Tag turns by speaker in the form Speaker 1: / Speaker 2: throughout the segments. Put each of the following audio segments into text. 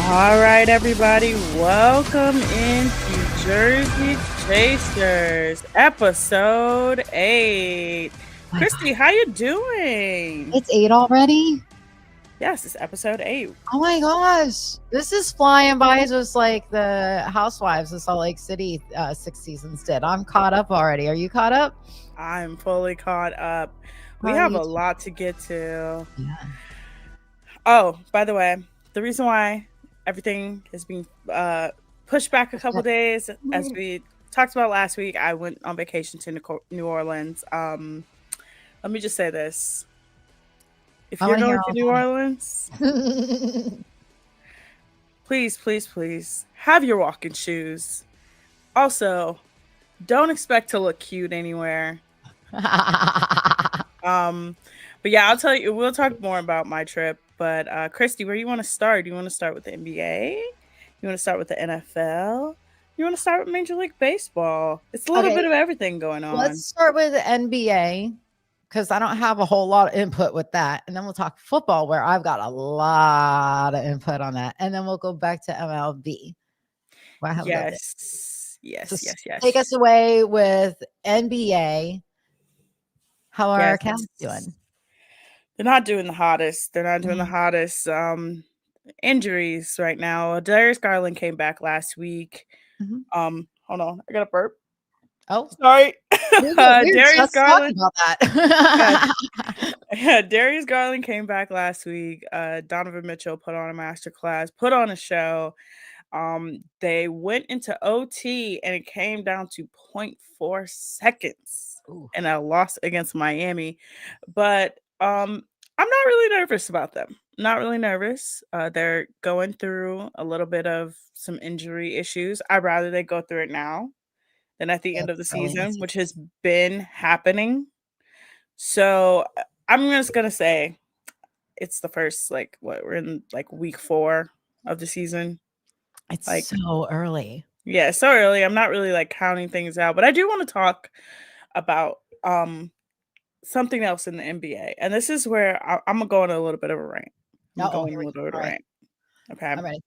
Speaker 1: All right, everybody, welcome into Jersey Chasers, episode 8.
Speaker 2: My
Speaker 1: Christy,
Speaker 2: God.
Speaker 1: how you doing?
Speaker 2: It's 8 already?
Speaker 1: Yes, it's episode 8.
Speaker 2: Oh my gosh. This is flying by just like the Housewives of Salt Lake City 6 seasons did. I'm caught up already. Are you caught up?
Speaker 1: I'm fully caught up. We
Speaker 2: How are
Speaker 1: have
Speaker 2: you
Speaker 1: a
Speaker 2: doing?
Speaker 1: lot to get to.
Speaker 2: Yeah.
Speaker 1: Oh, by the way, the reason why everything is being pushed back a couple days, as we talked about last week, I went on vacation to New Orleans. Let me just say this. If
Speaker 2: I
Speaker 1: you're
Speaker 2: wanna hear
Speaker 1: going to
Speaker 2: all
Speaker 1: New Orleans, please, please, please have your walking shoes. Also, don't expect to look cute anywhere.
Speaker 2: about
Speaker 1: But yeah, I'll tell you, we'll talk more about my trip. But Christy, where do you want to start? Do you want to start with the NBA? You want to start with the NFL? You want to start with Major League Baseball? It's a little
Speaker 2: Okay.
Speaker 1: bit of everything going on.
Speaker 2: Let's start with the NBA because I don't have a whole lot of input with that. And then we'll talk football where I've got a lot of input on that. And then we'll go back to MLB. Where I have a little bit.
Speaker 1: Yes,
Speaker 2: So
Speaker 1: yes, yes.
Speaker 2: take us away with NBA. How are our Cavs doing?
Speaker 1: They're not doing the hottest. They're not doing the hottest. Injuries right now. Darius Garland came back last week. Hold on, I got a burp.
Speaker 2: Oh,
Speaker 1: sorry.
Speaker 2: we're
Speaker 1: Darius
Speaker 2: just
Speaker 1: Garland.
Speaker 2: talking about that.
Speaker 1: Yeah, Darius Garland came back last week. Donovan Mitchell put on a masterclass, put on a show. They went into OT and it came down to 0.4 seconds in a loss against Miami. But I'm not really nervous about them. Not really nervous. They're going through a little bit of some injury issues. I'd rather they go through it now than at the end of the season, which has been happening. So I'm just gonna say it's the first we're in week 4 of the season.
Speaker 2: It's so early.
Speaker 1: Yeah, so early. I'm not really counting things out, but I do want to talk about something else in the NBA. And this is where I'm gonna go on a little bit of a rant. Okay.
Speaker 2: I'm ready.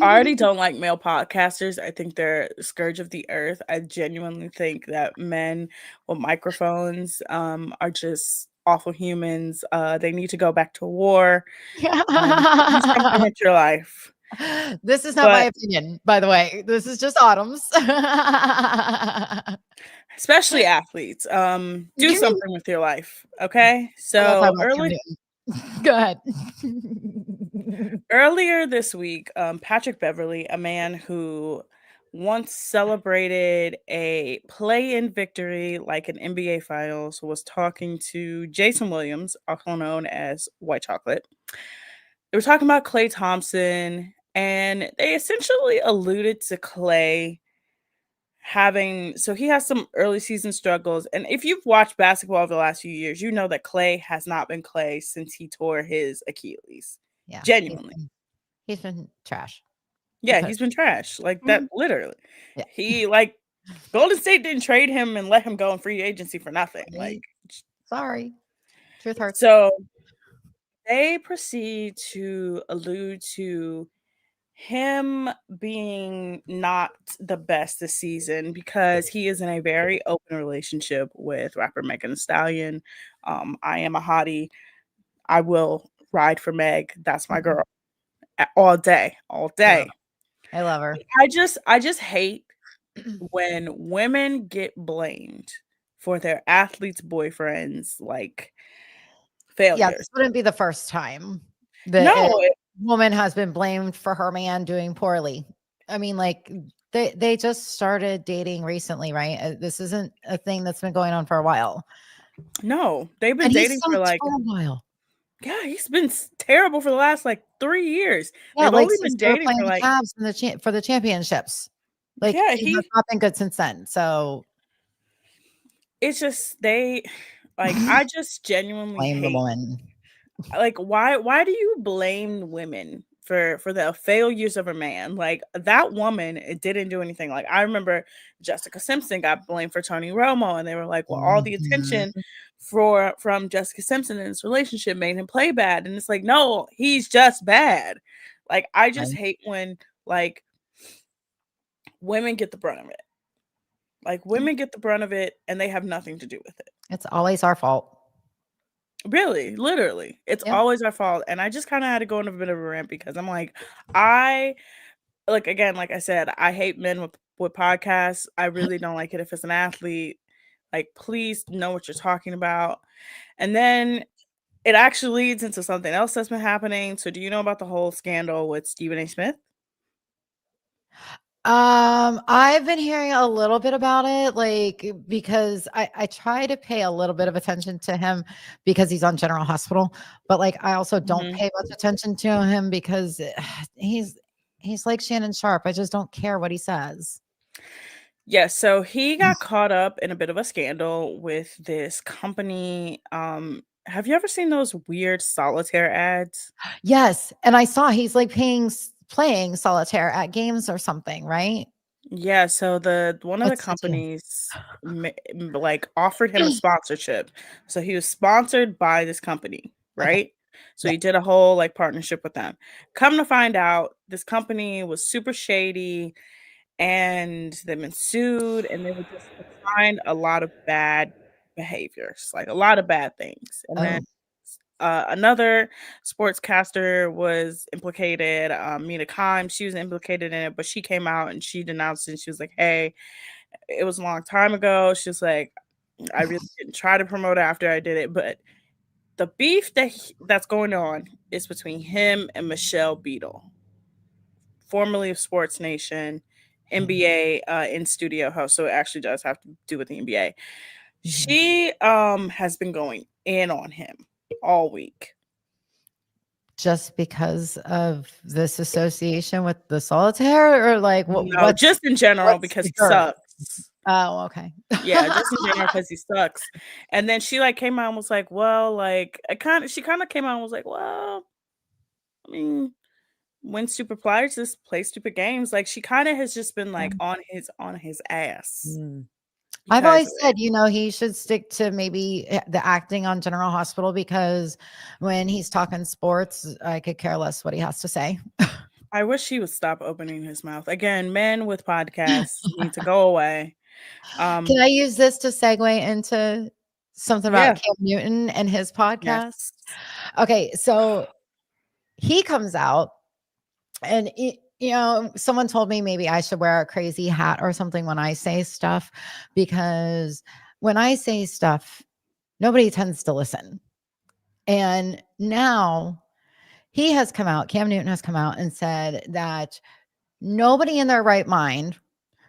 Speaker 1: I already don't like male podcasters. I think they're the scourge of the earth. I genuinely think that men with microphones are just awful humans. They need to go back to war. Do something with your life.
Speaker 2: This is not my opinion, by the way. This is just Autumn's.
Speaker 1: Especially athletes. Do something with your life. Okay. So
Speaker 2: go ahead.
Speaker 1: Earlier this week, Patrick Beverley, a man who once celebrated a play-in victory like an NBA Finals, was talking to Jason Williams, also known as White Chocolate. They were talking about Klay Thompson, and they essentially alluded to Klay he has some early season struggles. And if you've watched basketball over the last few years, you know that Klay has not been Klay since he tore his Achilles.
Speaker 2: Yeah,
Speaker 1: genuinely.
Speaker 2: He's been trash.
Speaker 1: Yeah, he's been trash. That literally. Yeah. He Golden State didn't trade him and let him go in free agency for nothing.
Speaker 2: Sorry. Truth hurts.
Speaker 1: So they proceed to allude to him being not the best this season because he is in a very open relationship with rapper Megan Thee Stallion. I am a hottie. I will ride for Meg. That's my girl. All day.
Speaker 2: Yeah. I love her.
Speaker 1: I just hate when women get blamed for their athletes' boyfriends failures.
Speaker 2: Yeah, this wouldn't be the first time that woman has been blamed for her man doing poorly. I mean, they just started dating recently, right? This isn't a thing that's been going on for a while.
Speaker 1: No, they've been dating for
Speaker 2: a while.
Speaker 1: Yeah, he's been terrible for the last 3 years.
Speaker 2: Yeah,
Speaker 1: they've only been dating for
Speaker 2: the Cavs for the championships.
Speaker 1: Yeah,
Speaker 2: he's not been good since then. So
Speaker 1: it's just I just genuinely
Speaker 2: blame
Speaker 1: hate
Speaker 2: the woman.
Speaker 1: Why do you blame women for the failures of a man. Like, that woman, it didn't do anything. Like, I remember Jessica Simpson got blamed for Tony Romo, and they were like, well, all the attention from Jessica Simpson in this relationship made him play bad. And it's like, no, he's just bad. Like, I just hate when, like, women get the brunt of it. Like, women get the brunt of it and they have nothing to do with it.
Speaker 2: It's always our fault.
Speaker 1: Really, literally. It's always our fault. And I just kind of had to go on a bit of a rant because I'm like, again, like I said, I hate men with podcasts. I really don't like it if it's an athlete. Like, please know what you're talking about. And then it actually leads into something else that's been happening. So do you know about the whole scandal with Stephen A. Smith?
Speaker 2: I've been hearing a little bit about it, like, because I try to pay a little bit of attention to him because he's on General Hospital, but like, I also don't pay much attention to him because he's like Shannon Sharpe. I just don't care what he says.
Speaker 1: Yeah, so he got caught up in a bit of a scandal with this company. Have you ever seen those weird solitaire ads?
Speaker 2: Yes, and I saw he's like playing solitaire at games or something, right?
Speaker 1: Yeah, so one of the companies like offered him a sponsorship. So he was sponsored by this company, right? Okay. So he did a whole like partnership with them. Come to find out, this company was super shady and they've been sued and they were just assigned a lot of bad behaviors, like a lot of bad things. And then another sportscaster was implicated, Mina Kimes. She was implicated in it, but she came out and she denounced it. And she was like, hey, it was a long time ago. She was like, I really didn't try to promote it after I did it. But the beef that's going on is between him and Michelle Beadle, formerly of Sports Nation, NBA in studio host. So it actually does have to do with the NBA. She has been going in on him all week.
Speaker 2: Just because of this association with the solitaire, or like what?
Speaker 1: No, just in general because he sucks.
Speaker 2: Oh, okay.
Speaker 1: Yeah, just in general because he sucks. And then she like came out and was like, well, like she kind of came out and was like, well, I mean, when stupid players just play stupid games, like she kind of has just been like on his ass.
Speaker 2: I've always said, he should stick to maybe the acting on General Hospital because when he's talking sports, I could care less what he has to say.
Speaker 1: I wish he would stop opening his mouth. Again, men with podcasts need to go away.
Speaker 2: Can I use this to segue into something about Cam Newton and his podcast?
Speaker 1: Yes.
Speaker 2: Okay, so he comes out and someone told me maybe I should wear a crazy hat or something when I say stuff, because when I say stuff, nobody tends to listen. And now Cam Newton has come out and said that nobody in their right mind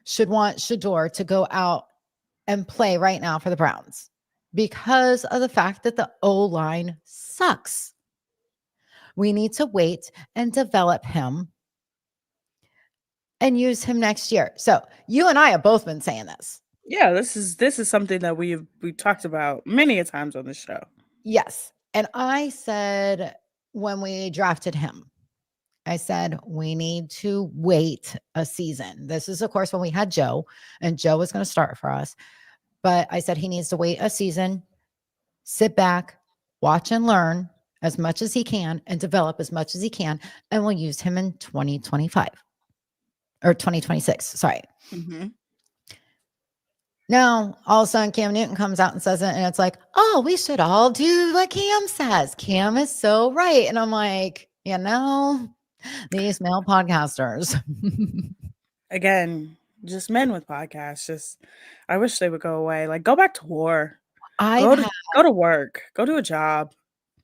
Speaker 2: should want Shedeur to go out and play right now for the Browns because of the fact that the O-line sucks. We need to wait and develop him and use him next year. So you and I have both been saying this.
Speaker 1: Yeah, this is something that we've talked about many a times on the show.
Speaker 2: Yes. And I said when we drafted him, I said, we need to wait a season. This is, of course, when we had Joe, and Joe was going to start for us. But I said he needs to wait a season, sit back, watch and learn as much as he can, and develop as much as he can. And we'll use him in 2025. Or 2026, sorry. Now, all of a sudden, Cam Newton comes out and says it, and it's like, oh, we should all do what Cam says. Cam is so right. And I'm like, these male podcasters.
Speaker 1: Again, just men with podcasts. I wish they would go away. Like, go back to war. Go to work. Go to a job.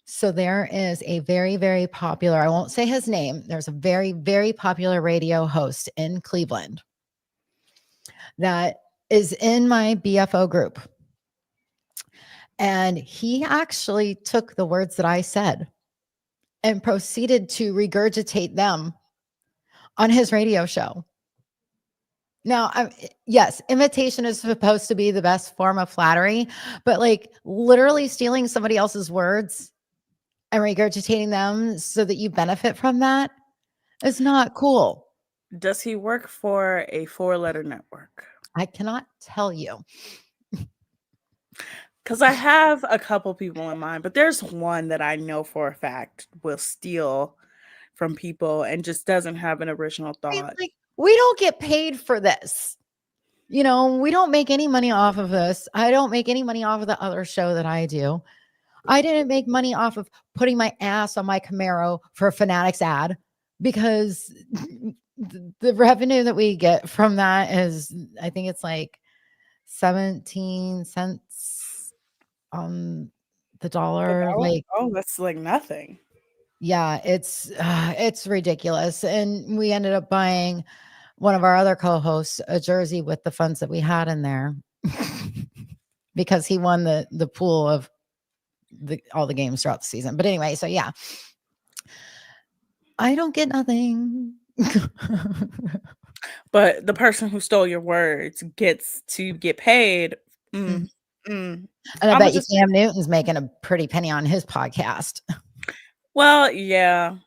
Speaker 2: So there is a very, very popular, I won't say his name. There's a very, very popular radio host in Cleveland that is in my BFO group. And he actually took the words that I said and proceeded to regurgitate them on his radio show. Now, yes, imitation is supposed to be the best form of flattery, but like literally stealing somebody else's words and regurgitating them so that you benefit from that It's not cool.
Speaker 1: Does he work for a 4-letter network?
Speaker 2: I cannot tell you.
Speaker 1: Because I have a couple people in mind, but there's one that I know for a fact will steal from people and just doesn't have an original thought.
Speaker 2: Like, we don't get paid for this. We don't make any money off of this. I don't make any money off of the other show that I do. I didn't make money off of putting my ass on my Camaro for a Fanatics ad because the revenue that we get from that is, I think it's like 17 cents on the dollar. Like,
Speaker 1: oh, that's like nothing.
Speaker 2: yeah, it's ridiculous. And we ended up buying one of our other co-hosts a jersey with the funds that we had in there because he won the pool of all the games throughout the season. But anyway, so yeah, I don't get nothing.
Speaker 1: But the person who stole your words gets to get paid.
Speaker 2: And I bet you Cam Newton's making a pretty penny on his podcast.
Speaker 1: Well, yeah,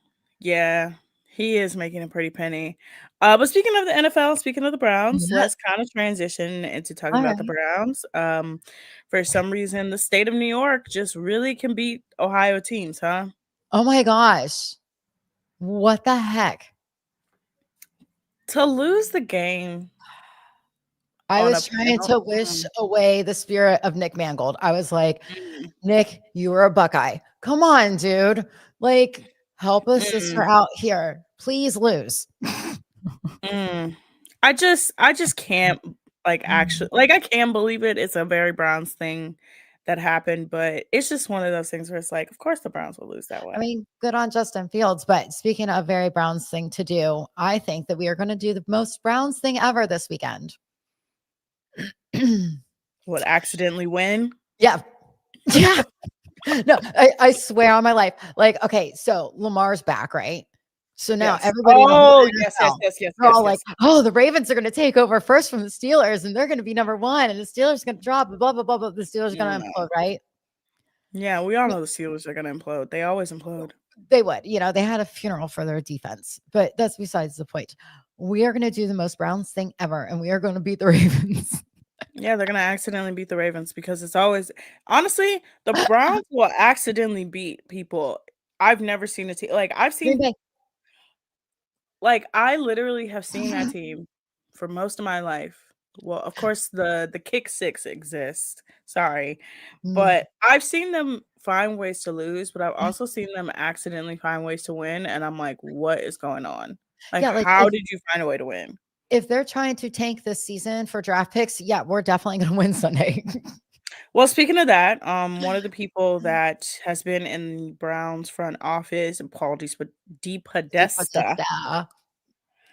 Speaker 1: he is making a pretty penny. But speaking of the NFL, speaking of the Browns, let's kind of transition into talking about the Browns. For some reason, the state of New York just really can beat Ohio teams, huh?
Speaker 2: Oh my gosh. What the heck?
Speaker 1: To lose the game.
Speaker 2: I was trying to wish away the spirit of Nick Mangold. I was like, Nick, you were a Buckeye. Come on, dude. Like, help a sister out here. Please lose.
Speaker 1: I just can't actually I can't believe it. It's a very Browns thing that happened, but it's just one of those things where it's like, of course the Browns will lose that way.
Speaker 2: I mean, good on Justin Fields. But speaking of very Browns thing to do, I think that we are going to do the most Browns thing ever this weekend.
Speaker 1: What, accidentally win?
Speaker 2: Yeah. Yeah. No, I swear on my life. Like, okay, so Lamar's back, right? So now everybody.
Speaker 1: Oh, yes.
Speaker 2: They're all like, oh, the Ravens are going to take over first from the Steelers, and they're going to be number one, and the Steelers are going to drop, blah, blah, blah, blah. The Steelers are going to implode, right?
Speaker 1: Yeah, we all know the Steelers are going to implode. They always implode.
Speaker 2: They would. They had a funeral for their defense, but that's besides the point. We are going to do the most Browns thing ever, and we are going to beat the Ravens.
Speaker 1: Yeah, they're going to accidentally beat the Ravens because it's always, honestly, the Browns will accidentally beat people. I've never seen a team, I've seen, I literally have seen that team for most of my life. Well, of course, the kick six exists. Sorry. But I've seen them find ways to lose, but I've also seen them accidentally find ways to win. And I'm like, what is going on? How did you find a way to win?
Speaker 2: If they're trying to tank this season for draft picks, yeah, we're definitely going to win Sunday.
Speaker 1: Well, speaking of that, one of the people that has been in the Browns front office, apologies, but DePodesta,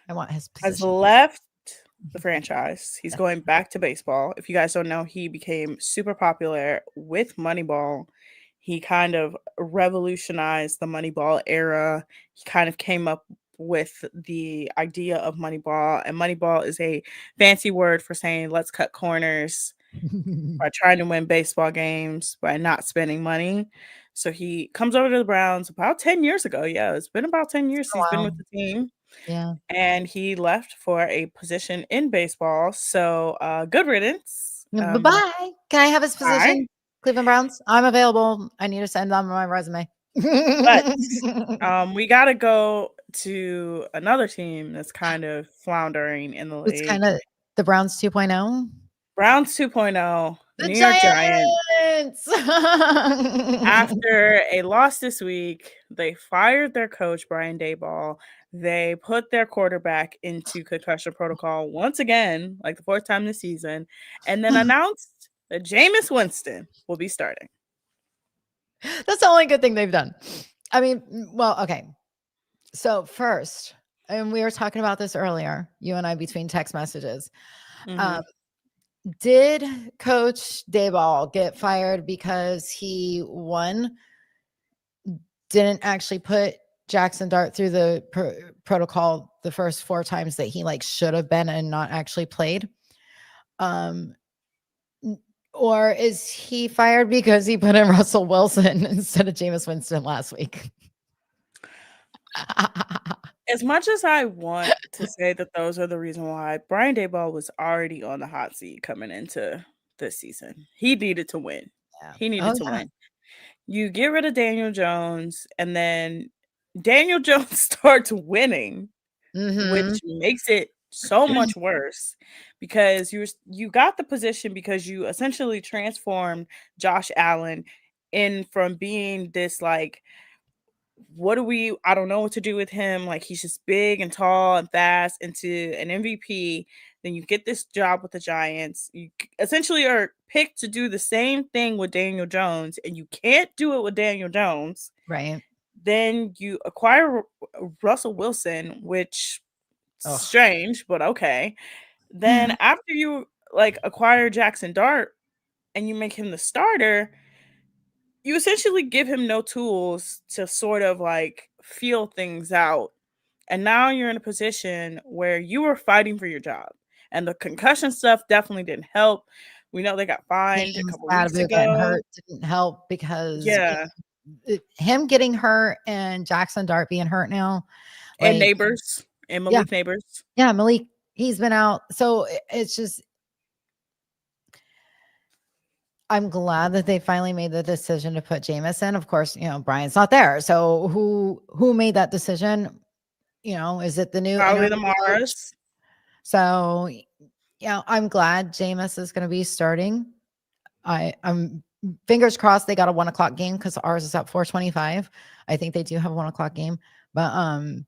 Speaker 2: I want his position,
Speaker 1: has left the franchise. He's going back to baseball. If you guys don't know, he became super popular with Moneyball. He kind of revolutionized the Moneyball era. He kind of came up with the idea of Moneyball, and Moneyball is a fancy word for saying let's cut corners by trying to win baseball games by not spending money. So he comes over to the Browns about 10 years ago. Yeah, it's been about 10 years he's been with the team.
Speaker 2: Yeah.
Speaker 1: And he left for a position in baseball. So good riddance.
Speaker 2: Bye-bye. Can I have his position? Bye. Cleveland Browns. I'm available. I need to send them my resume.
Speaker 1: But we got to go to another team that's kind of floundering in the league.
Speaker 2: It's kind of the Browns 2.0.
Speaker 1: Browns 2.0. The New York Giants. After a loss this week, they fired their coach, Brian Daboll. They put their quarterback into concussion protocol once again, like the fourth time this season, and then announced that Jameis Winston will be starting.
Speaker 2: That's the only good thing they've done. I mean, well, okay. So first, and we were talking about this earlier, you and I, between text messages. Did Coach Daboll get fired because he, one, didn't actually put Jackson Dart through the protocol the first 4 times that he should have been and not actually played? Or is he fired because he put in Russell Wilson instead of Jameis Winston last week?
Speaker 1: as much as I want to say that those are the reason why, Brian Daboll was already on the hot seat coming into this season. He needed to win.
Speaker 2: Yeah.
Speaker 1: He
Speaker 2: Oh,
Speaker 1: needed to
Speaker 2: yeah.
Speaker 1: win. You get rid of Daniel Jones, and then Daniel Jones starts winning, which makes it so much worse because you got the position because you essentially transformed Josh Allen in from being this like I don't know what to do with him. Like he's just big and tall and fast into an MVP. Then you get this job with the Giants. You essentially are picked to do the same thing with Daniel Jones, and you can't do it with Daniel Jones.
Speaker 2: Right.
Speaker 1: Then you acquire Russell Wilson, which strange, but okay. Then after you like acquire Jackson Dart and you make him the starter, you essentially give him no tools to sort of like feel things out. And now you're in a position where you are fighting for your job. And the concussion stuff definitely didn't help. We know they got fined a
Speaker 2: James
Speaker 1: couple weeks
Speaker 2: Madison getting
Speaker 1: ago.
Speaker 2: hurt didn't help because
Speaker 1: Yeah.
Speaker 2: Him getting hurt and Jackson Dart being hurt now.
Speaker 1: And
Speaker 2: Like,
Speaker 1: Neighbors and Malik Neighbors.
Speaker 2: Yeah, Malik, he's been out. So it's just I'm glad that they finally made the decision to put Jameis in. Of course, Brian's not there. So who made that decision? Is it the new
Speaker 1: Probably the
Speaker 2: interim coach?
Speaker 1: Mars.
Speaker 2: So I'm glad Jameis is going to be starting. I'm fingers crossed they got a 1:00 game because ours is at 4:25. I think they do have a 1:00 game, but I'm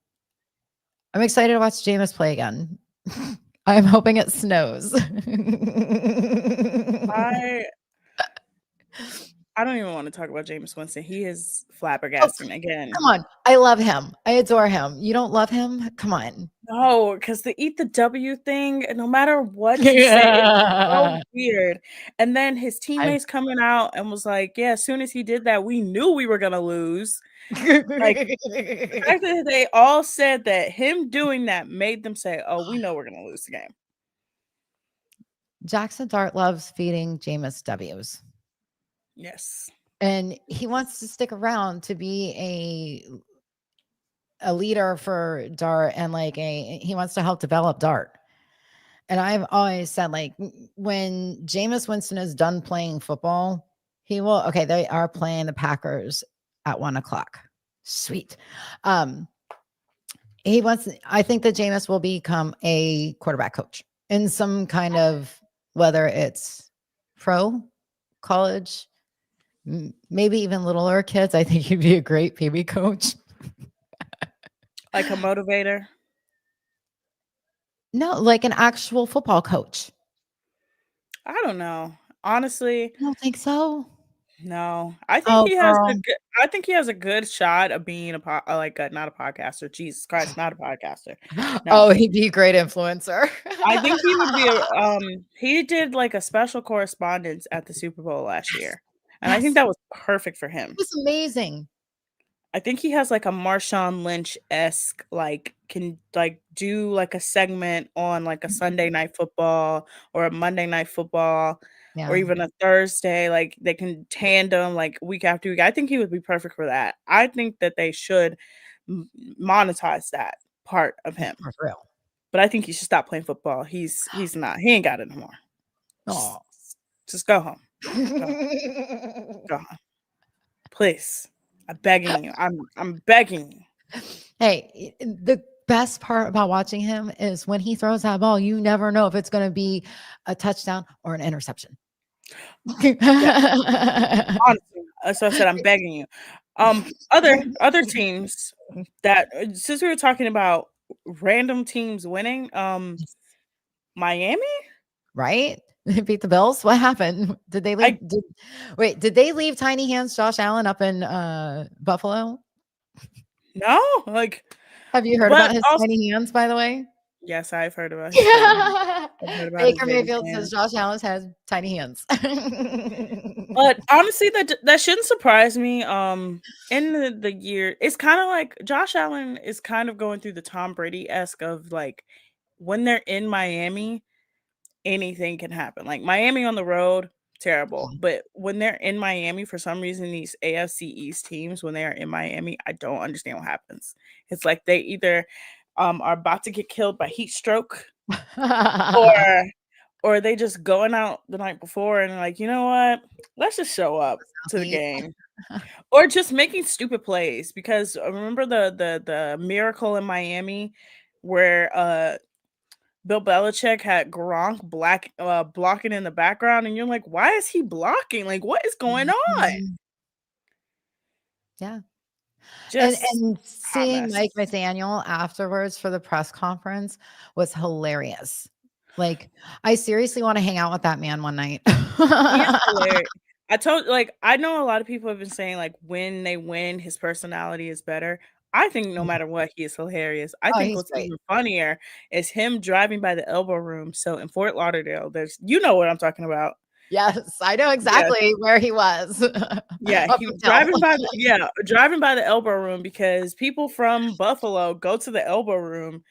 Speaker 2: excited to watch Jameis play again. I'm hoping it snows.
Speaker 1: I don't even want to talk about Jameis Winston. He is flabbergasting again.
Speaker 2: Come on. I love him. I adore him. You don't love him? Come on.
Speaker 1: No, because the eat the W thing, no matter what you say, it's so weird. And then his teammates coming out and was like, yeah, as soon as he did that, we knew we were going to lose. Like, the fact that they all said that him doing that made them say, oh, we know we're going to lose the game.
Speaker 2: Jackson Dart loves feeding Jameis W's.
Speaker 1: Yes.
Speaker 2: And he wants to stick around to be a leader for Dart and he wants to help develop Dart. And I've always said, like, when Jameis Winston is done playing football, they are playing the Packers at 1:00. Sweet. I think that Jameis will become a quarterback coach in some kind of, whether it's pro, college, maybe even littler kids. I think he'd be a great baby coach.
Speaker 1: Like a motivator?
Speaker 2: No, like an actual football coach.
Speaker 1: I don't know. Honestly,
Speaker 2: I don't think so.
Speaker 1: No, I think he has a good shot of being not a podcaster. Jesus Christ, not a podcaster.
Speaker 2: No. Oh, he'd be a great influencer.
Speaker 1: I think he would be he did like a special correspondence at the Super Bowl last year. And I think that was perfect for him.
Speaker 2: It's amazing.
Speaker 1: I think he has like a Marshawn Lynch-esque, can do like a segment on like a Sunday Night Football or a Monday Night Football. Yeah. Or even a Thursday, like they can tandem like week after week. I think he would be perfect for that. I think that they should monetize that part of him.
Speaker 2: For real.
Speaker 1: But I think he should stop playing football. He's not. He ain't got it anymore.
Speaker 2: Oh,
Speaker 1: just go home. Go home. Please. I'm begging you. I'm begging you.
Speaker 2: Hey, the best part about watching him is when he throws that ball, you never know if it's going to be a touchdown or an interception.
Speaker 1: Honestly, that's what I said. I'm begging you. Other teams that, since we were talking about random teams winning, Miami,
Speaker 2: right? They beat the Bills. What happened? Did they leave? Did they leave tiny hands Josh Allen up in Buffalo?
Speaker 1: No,
Speaker 2: have you heard about his tiny hands, by the way?
Speaker 1: Yes, I've heard about
Speaker 2: his Baker Mayfield says Josh Allen has tiny hands.
Speaker 1: But honestly, that shouldn't surprise me. In the year, it's kind of like Josh Allen is kind of going through the Tom Brady-esque of like when they're in Miami, anything can happen. Like Miami on the road, terrible. But when they're in Miami, for some reason, these AFC East teams, when they are in Miami, I don't understand what happens. It's like they either are about to get killed by heat stroke, or they just going out the night before and like, you know what? Let's just show up to the game. Or just making stupid plays, because remember the miracle in Miami where Bill Belichick had Gronk blocking in the background, and you're like, why is he blocking? Like, what is going on?
Speaker 2: Yeah.
Speaker 1: Just
Speaker 2: and seeing Mike McDaniel afterwards for the press conference was hilarious. Like, I seriously want to hang out with that man one night.
Speaker 1: He is hilarious. I know a lot of people have been saying, like, when they win, his personality is better. I think no matter what, he is hilarious. I think
Speaker 2: He's
Speaker 1: what's
Speaker 2: great.
Speaker 1: even funnier is him driving by the Elbow Room. So in Fort Lauderdale, you know what I'm talking about.
Speaker 2: Yes, I know exactly where he was.
Speaker 1: Yeah, he was driving by the Elbow Room, because people from Buffalo go to the Elbow Room.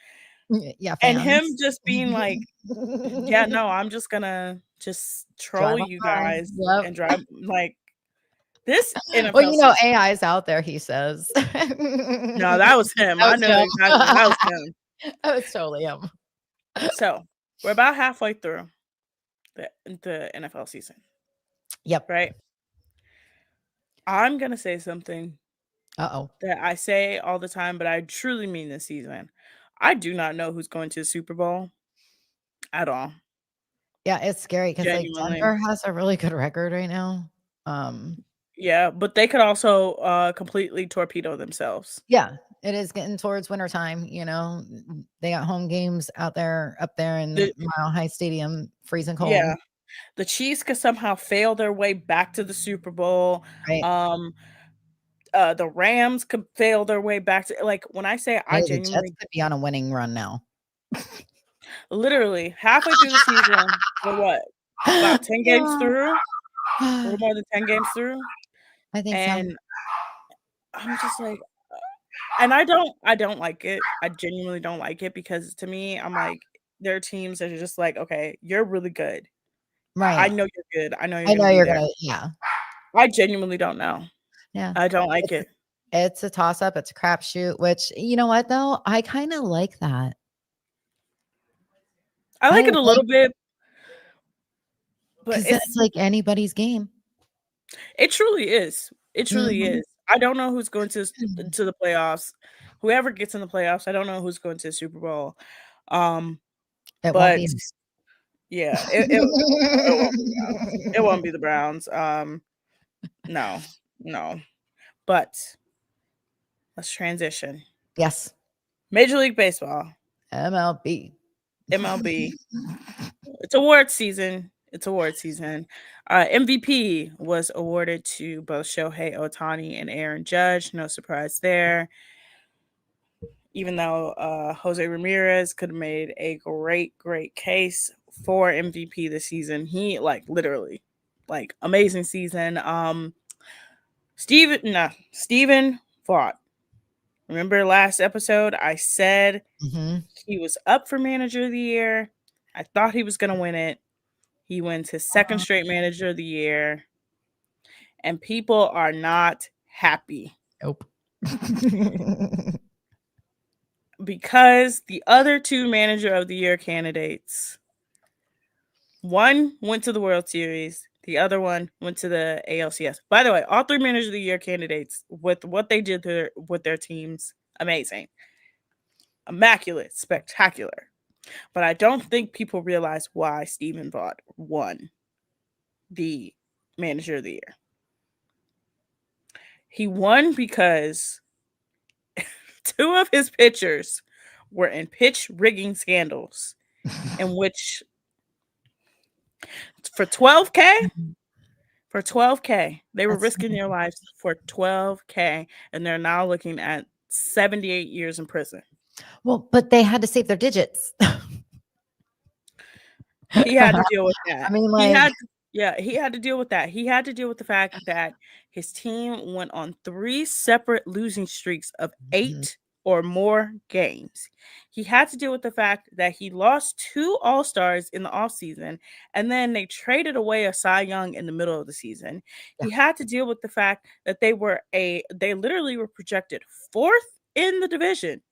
Speaker 2: Yeah,
Speaker 1: and him
Speaker 2: fans.
Speaker 1: just being like, yeah, no, I'm just gonna just troll you guys and drive like this NFL.
Speaker 2: Well, you know, AI is out there, he says.
Speaker 1: No, that was him. I know exactly. That was him.
Speaker 2: That was totally him.
Speaker 1: So we're about halfway through the NFL season.
Speaker 2: Yep.
Speaker 1: Right. I'm gonna say something that I say all the time, but I truly mean this season. I do not know who's going to the Super Bowl at all.
Speaker 2: Yeah, it's scary because like Denver has a really good record right now.
Speaker 1: Yeah, but they could also completely torpedo themselves.
Speaker 2: Yeah, it is getting towards wintertime, you know. They got home games up there in the Mile High Stadium, freezing cold.
Speaker 1: Yeah. The Chiefs could somehow fail their way back to the Super Bowl.
Speaker 2: Right.
Speaker 1: The Rams could fail their way back to, like, when I say I genuinely
Speaker 2: the Jets could be on a winning run now.
Speaker 1: Literally halfway through the season. For what? About 10 games through? A little more than 10 games through?
Speaker 2: I think
Speaker 1: and
Speaker 2: so.
Speaker 1: I'm just like, and I don't like it. I genuinely don't like it, because to me, I'm like, there are teams that are just like, okay, you're really good.
Speaker 2: Right.
Speaker 1: I know you're good. I know you're gonna,
Speaker 2: yeah.
Speaker 1: I genuinely don't know.
Speaker 2: Yeah.
Speaker 1: I don't like it.
Speaker 2: It's a toss up. It's a crapshoot, which, you know what, though? I kind of like that.
Speaker 1: I like it a little bit.
Speaker 2: Because it's like anybody's game.
Speaker 1: It truly is. It truly is. I don't know who's going to the playoffs. Whoever gets in the playoffs, I don't know who's going to the Super Bowl.
Speaker 2: It won't be.
Speaker 1: Yeah, it won't be the Browns. No. But let's transition.
Speaker 2: Yes.
Speaker 1: Major League Baseball.
Speaker 2: MLB.
Speaker 1: It's award season. MVP was awarded to both Shohei Ohtani and Aaron Judge. No surprise there. Even though Jose Ramirez could have made a great case for MVP this season. He literally amazing season. Stephen Vogt. Remember last episode I said he was up for Manager of the Year. I thought he was going to win it. He wins his second straight Manager of the Year. And people are not happy.
Speaker 2: Nope.
Speaker 1: Because the other two Manager of the Year candidates, one went to the World Series, the other one went to the ALCS. By the way, all three Manager of the Year candidates, with what they did with their teams, amazing. Immaculate, spectacular. But I don't think people realize why Stephen Vogt won the Manager of the Year. He won because two of his pitchers were in pitch rigging scandals, in which for $12K, they were risking their lives for $12K, and they're now looking at 78 years in prison.
Speaker 2: Well, but they had to save their digits.
Speaker 1: He had to deal with that.
Speaker 2: I mean,
Speaker 1: he had to deal with that. He had to deal with the fact that his team went on 3 separate losing streaks of 8 or more games. He had to deal with the fact that he lost 2 All-Stars in the offseason, and then they traded away a Cy Young in the middle of the season.
Speaker 2: Yeah.
Speaker 1: He had to deal with the fact that they literally were projected 4th in the division.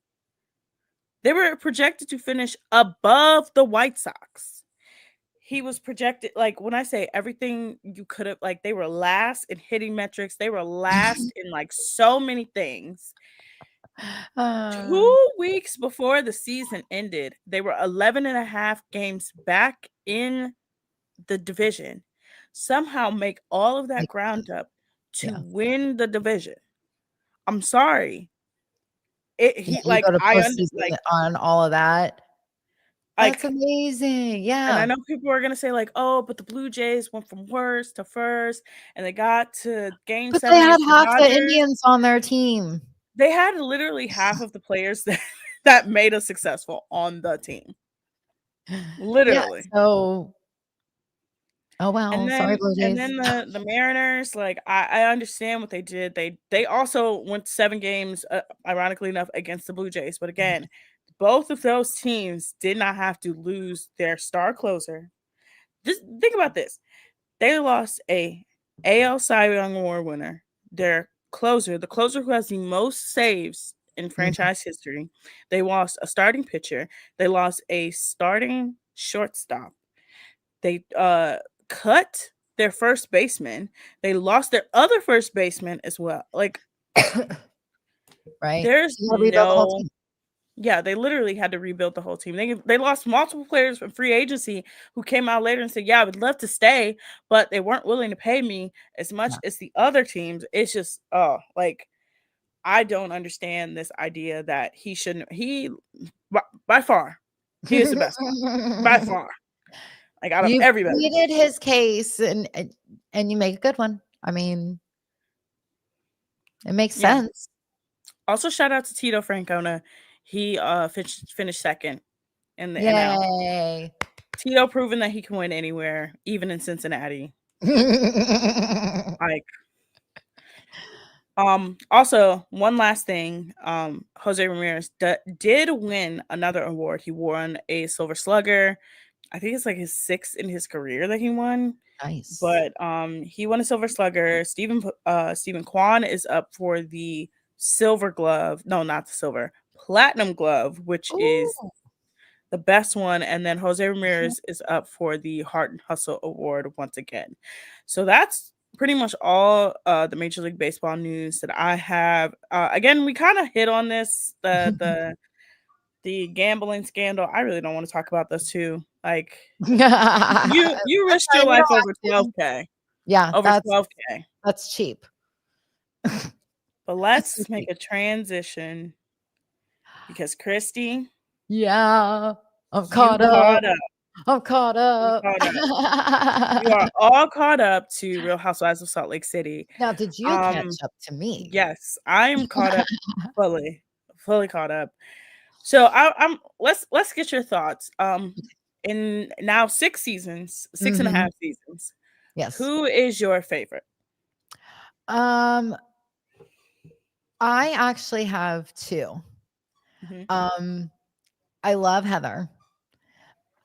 Speaker 1: They were projected to finish above the White Sox. He was projected, like, when I say everything you could have, like, they were last in hitting metrics. They were last in, like, so many things. 2 weeks before the season ended, they were 11 and a half games back in the division. Somehow make all of that ground up to win the division. I'm sorry.
Speaker 2: You go to postseason on all of that.
Speaker 1: Like,
Speaker 2: that's amazing. Yeah.
Speaker 1: And I know people are gonna say, like, oh, but the Blue Jays went from worst to first, and they got to game 7
Speaker 2: But they had
Speaker 1: against the
Speaker 2: half the
Speaker 1: Dodgers.
Speaker 2: Indians on their team.
Speaker 1: They had literally half of the players that made us successful on the team. Literally.
Speaker 2: Yeah, so oh, wow.
Speaker 1: And
Speaker 2: Sorry,
Speaker 1: then
Speaker 2: Blue Jays.
Speaker 1: the Mariners, like, I understand what they did. They also went 7 games, ironically enough, against the Blue Jays. But again, both of those teams did not have to lose their star closer. Just think about this. They lost a AL Cy Young Award winner, their closer, the closer who has the most saves in franchise history. They lost a starting pitcher. They lost a starting shortstop. They cut their first baseman. They lost their other first baseman as well. Like,
Speaker 2: right?
Speaker 1: There's no. Yeah, they literally had to rebuild the whole team. They lost multiple players from free agency who came out later and said, yeah, I would love to stay, but they weren't willing to pay me as much as the other teams. It's just, like, I don't understand this idea that he shouldn't. By far, he is the best one. By far. Like, out of everybody.
Speaker 2: You pleaded his case, and you make a good one. I mean, it makes sense.
Speaker 1: Also, shout out to Tito Francona. He finished second in the
Speaker 2: NL.
Speaker 1: Tito proving that he can win anywhere, even in Cincinnati. Like, also, one last thing, Jose Ramirez did win another award. He won a Silver Slugger. I think it's like his 6th in his career that he won.
Speaker 2: Nice.
Speaker 1: But he won a Silver Slugger. Stephen Kwan is up for the Silver Glove. No, not the silver. Platinum Glove, which is the best one. And then Jose Ramirez is up for the Heart and Hustle Award once again. So that's pretty much all the Major League Baseball news that I have. Again, we kind of hit on this, the gambling scandal. I really don't want to talk about this too. Like, you risked your life over 12K.
Speaker 2: Yeah,
Speaker 1: over 12K.
Speaker 2: That's cheap.
Speaker 1: But let's make a transition because Christy.
Speaker 2: Yeah, I'm caught up. I'm caught up.
Speaker 1: You are all caught up to Real Housewives of Salt Lake City.
Speaker 2: Now, did you catch up to me?
Speaker 1: Yes, I'm caught up, fully caught up. So I'm let's get your thoughts. In now 6 seasons, 6.5 seasons.
Speaker 2: Yes.
Speaker 1: Who is your favorite?
Speaker 2: I actually have 2. I love Heather.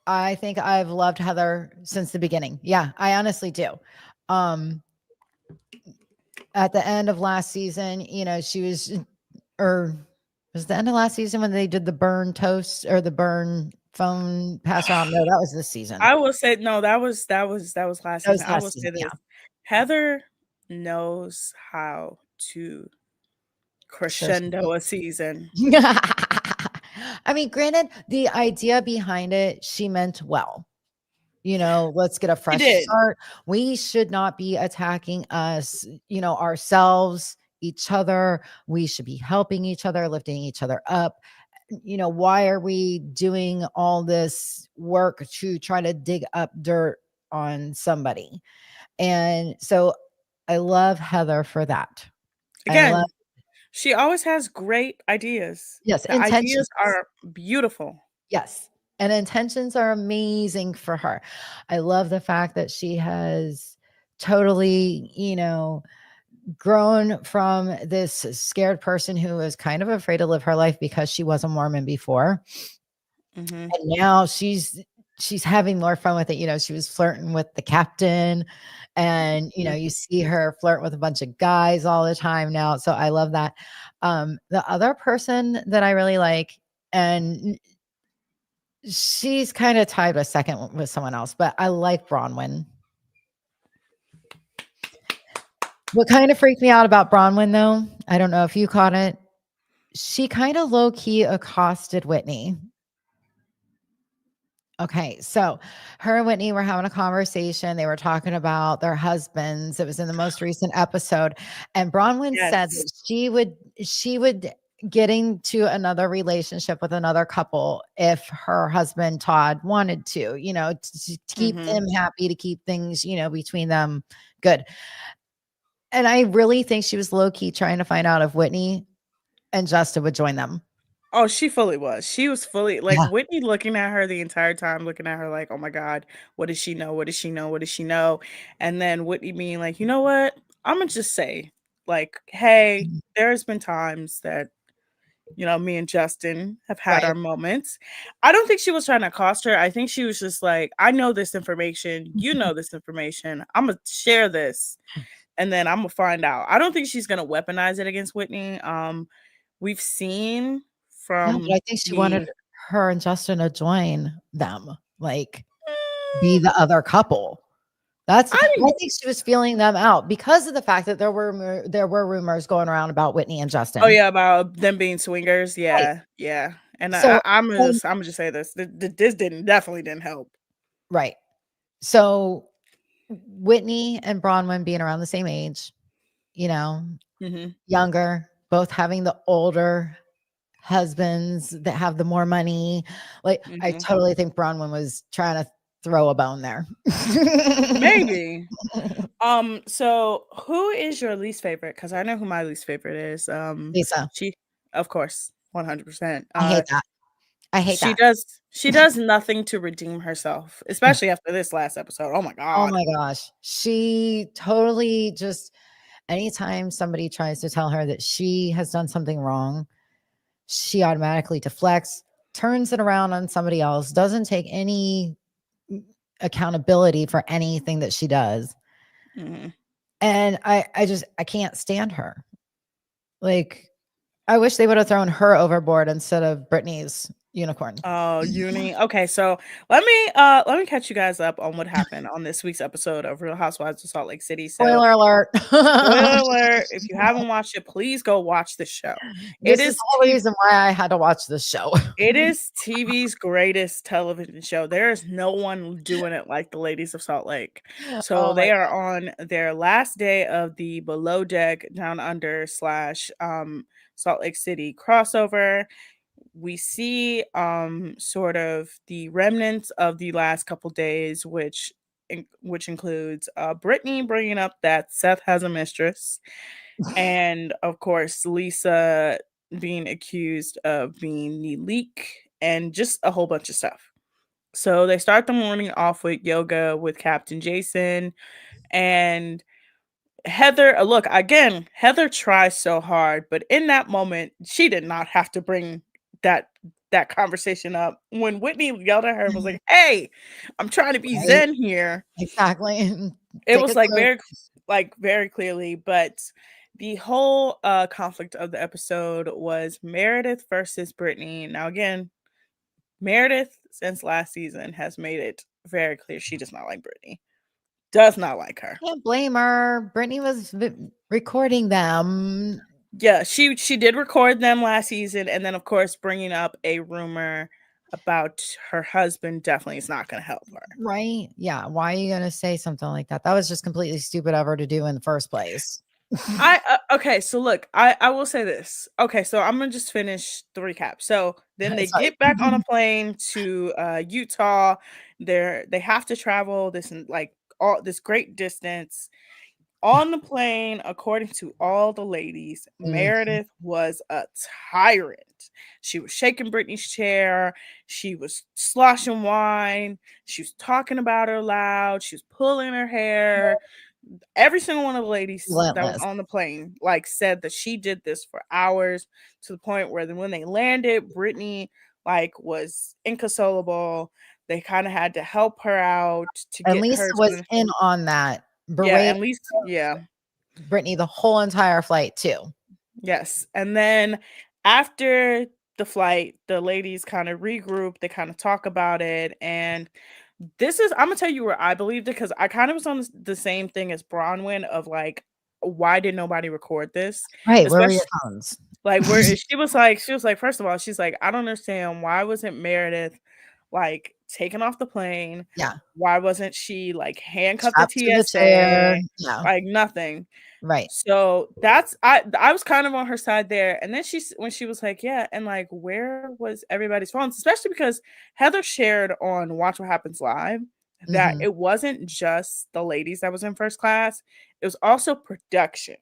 Speaker 2: I think I've loved Heather since the beginning. Yeah, I honestly do. At the end of last season, she was, or was the end of last season when they did the burn toast or the burn phone pass around? No, that was this season.
Speaker 1: I will say no. That was last season. I will say this: Heather knows how to crescendo a season.
Speaker 2: I mean, granted, the idea behind it, she meant well. Let's get a fresh start. We should not be attacking us, ourselves, each other. We should be helping each other, lifting each other up. Why are we doing all this work to try to dig up dirt on somebody? And so I love Heather for that.
Speaker 1: Again, she always has great ideas.
Speaker 2: Yes.
Speaker 1: The ideas are beautiful.
Speaker 2: Yes. And intentions are amazing for her. I love the fact that she has totally, grown from this scared person who was kind of afraid to live her life because she was a Mormon before.
Speaker 1: Mhm.
Speaker 2: And now she's having more fun with it. You know, she was flirting with the captain, and you know,
Speaker 1: Mhm.
Speaker 2: you see her flirt with a bunch of guys all the time now. So I love that. The other person that I really like, and she's kind of tied with second with someone else, but I like Bronwyn. What kind of freaked me out about Bronwyn, though, I don't know if you caught it. She kind of low key accosted Whitney. Okay, so her and Whitney were having a conversation. They were talking about their husbands. It was in the most recent episode, and Bronwyn said
Speaker 1: Yes.
Speaker 2: that she would get into another relationship with another couple if her husband Todd wanted to, you know, to keep
Speaker 1: Mhm.
Speaker 2: them happy, to keep things, you know, between them good. And I really think she was low key trying to find out if Whitney and Justin would join them.
Speaker 1: Oh, she fully was. She was fully like,
Speaker 2: Yeah.
Speaker 1: Whitney looking at her the entire time, looking at her like, "Oh my god, what does she know? What does she know? What does she know?" And then Whitney being like, "You know what? Imma just say, like, hey,
Speaker 2: Mhm.
Speaker 1: there's been times that, you know, me and Justin have had
Speaker 2: Right.
Speaker 1: our moments." I don't think she was trying to accost her. I think she was just like, "I know this information. You know this information. Imma share this, and then Imma find out." I don't think she's gonna weaponize it against Whitney. We've seen
Speaker 2: No, but
Speaker 1: from
Speaker 2: I think she wanted
Speaker 1: the
Speaker 2: her and Justin to join them, like, be
Speaker 1: mm,
Speaker 2: the other couple. That's
Speaker 1: I
Speaker 2: I
Speaker 1: didn't
Speaker 2: think she was feeling them out because of the fact that there were rumors going around about Whitney and
Speaker 1: oh,
Speaker 2: Justin.
Speaker 1: yeah, about them being swingers,
Speaker 2: Right.
Speaker 1: yeah, yeah, and
Speaker 2: So,
Speaker 1: Imma just say this, this definitely didn't help.
Speaker 2: right. So, Whitney and Bronwyn being around the same age, you know,
Speaker 1: Mhm,
Speaker 2: younger, both having the older husbands that have the more money. Like, I
Speaker 1: mhm.
Speaker 2: totally think Bronwyn was trying to throw a bone there.
Speaker 1: Maybe. So who is your least favorite? Because I know who my least favorite is.
Speaker 2: Lisa,
Speaker 1: She of course, 100%.
Speaker 2: I hate that. I hate
Speaker 1: She
Speaker 2: that.
Speaker 1: does nothing to redeem herself, especially after this last episode. Oh my
Speaker 2: Oh
Speaker 1: god.
Speaker 2: my gosh. She totally just anytime somebody tries to tell her that she has done something wrong, she automatically deflects, turns it around on somebody else, doesn't take any accountability for anything that she does.
Speaker 1: Mhm.
Speaker 2: And I can't stand her. Like, I wish they would have thrown her overboard instead of Britney's unicorn.
Speaker 1: Oh, uni. Okay, so let me catch you guys up on what happened on this week's episode of Real Housewives of Salt Lake City. So,
Speaker 2: Spoiler alert.
Speaker 1: spoiler alert, if you haven't watched it, please go watch the show. It
Speaker 2: This is the
Speaker 1: is
Speaker 2: whole reason why I had to watch this show.
Speaker 1: it is TV's greatest television show. There is no one doing it like the Ladies of Salt Lake. So
Speaker 2: Oh my
Speaker 1: they are on their last day of the Below Deck Down Under slash Salt Lake City crossover. We see sort of the remnants of the last couple days, which includes Brittany bringing up that Seth has a mistress, and of course Lisa being accused of being the leak, and just a whole bunch of stuff. So they start the morning off with yoga with Captain Jason and Heather. Look, again, Heather tries so hard, but in that moment, she did not have to bring that conversation up. When Whitney yelled at her and was like, "Hey, I'm trying to be
Speaker 2: Right?
Speaker 1: zen here."
Speaker 2: Exactly.
Speaker 1: It
Speaker 2: Take
Speaker 1: was
Speaker 2: it slow.
Speaker 1: like very clearly, but the whole conflict of the episode was Meredith versus Brittany. Now again, Meredith since last season has made it very clear she does not like Brittany. Does not like her.
Speaker 2: Can't blame her. Brittany was recording them,
Speaker 1: Yeah, she did record them last season, and then of course bringing up a rumor about her husband definitely is not going to help her.
Speaker 2: right? Yeah. Why are you going to say something like that? That was just completely stupid of her to do in the first place.
Speaker 1: I okay, so look, I will say this. Okay, so I'm gonna just finish the recap. So then they
Speaker 2: Sorry.
Speaker 1: get back on a plane to Utah. They have to travel like all this great distance. On the plane, according to all the ladies,
Speaker 2: Mm.
Speaker 1: Meredith was a tyrant. She was shaking Brittany's chair. She was sloshing wine. She was talking about her loud. She was pulling her hair. Every single one of the ladies that was
Speaker 2: Relentless.
Speaker 1: on the plane like said that she did this for hours, to the point where then when they landed, Brittany like was inconsolable. They kind of had to help her out to
Speaker 2: And
Speaker 1: get
Speaker 2: Lisa
Speaker 1: her
Speaker 2: was
Speaker 1: to,
Speaker 2: in on that,
Speaker 1: yeah,
Speaker 2: berate
Speaker 1: and Lisa, yeah.
Speaker 2: Brittany the whole entire flight too.
Speaker 1: Yes. And then after the flight, the ladies kind of regroup, they kind of talk about it. And this is, I'm going to tell you where I believed it, because I kind of was on the same thing as Bronwyn of like, why did nobody record this?
Speaker 2: Right. Where were your
Speaker 1: Especially
Speaker 2: phones?
Speaker 1: like where she was like, first of all, she's like, I don't understand, why wasn't Meredith like taken off the plane?
Speaker 2: Yeah.
Speaker 1: Why wasn't she like handcuffed at
Speaker 2: Strapped to the chair.
Speaker 1: TSA?
Speaker 2: Yeah.
Speaker 1: Like nothing.
Speaker 2: Right.
Speaker 1: So that's, I was kind of on her side there. And then when she was like, yeah, and like where was everybody's phones? Especially because Heather shared on Watch What Happens Live that
Speaker 2: Mm-hmm.
Speaker 1: it wasn't just the ladies that was in first class, it was also production.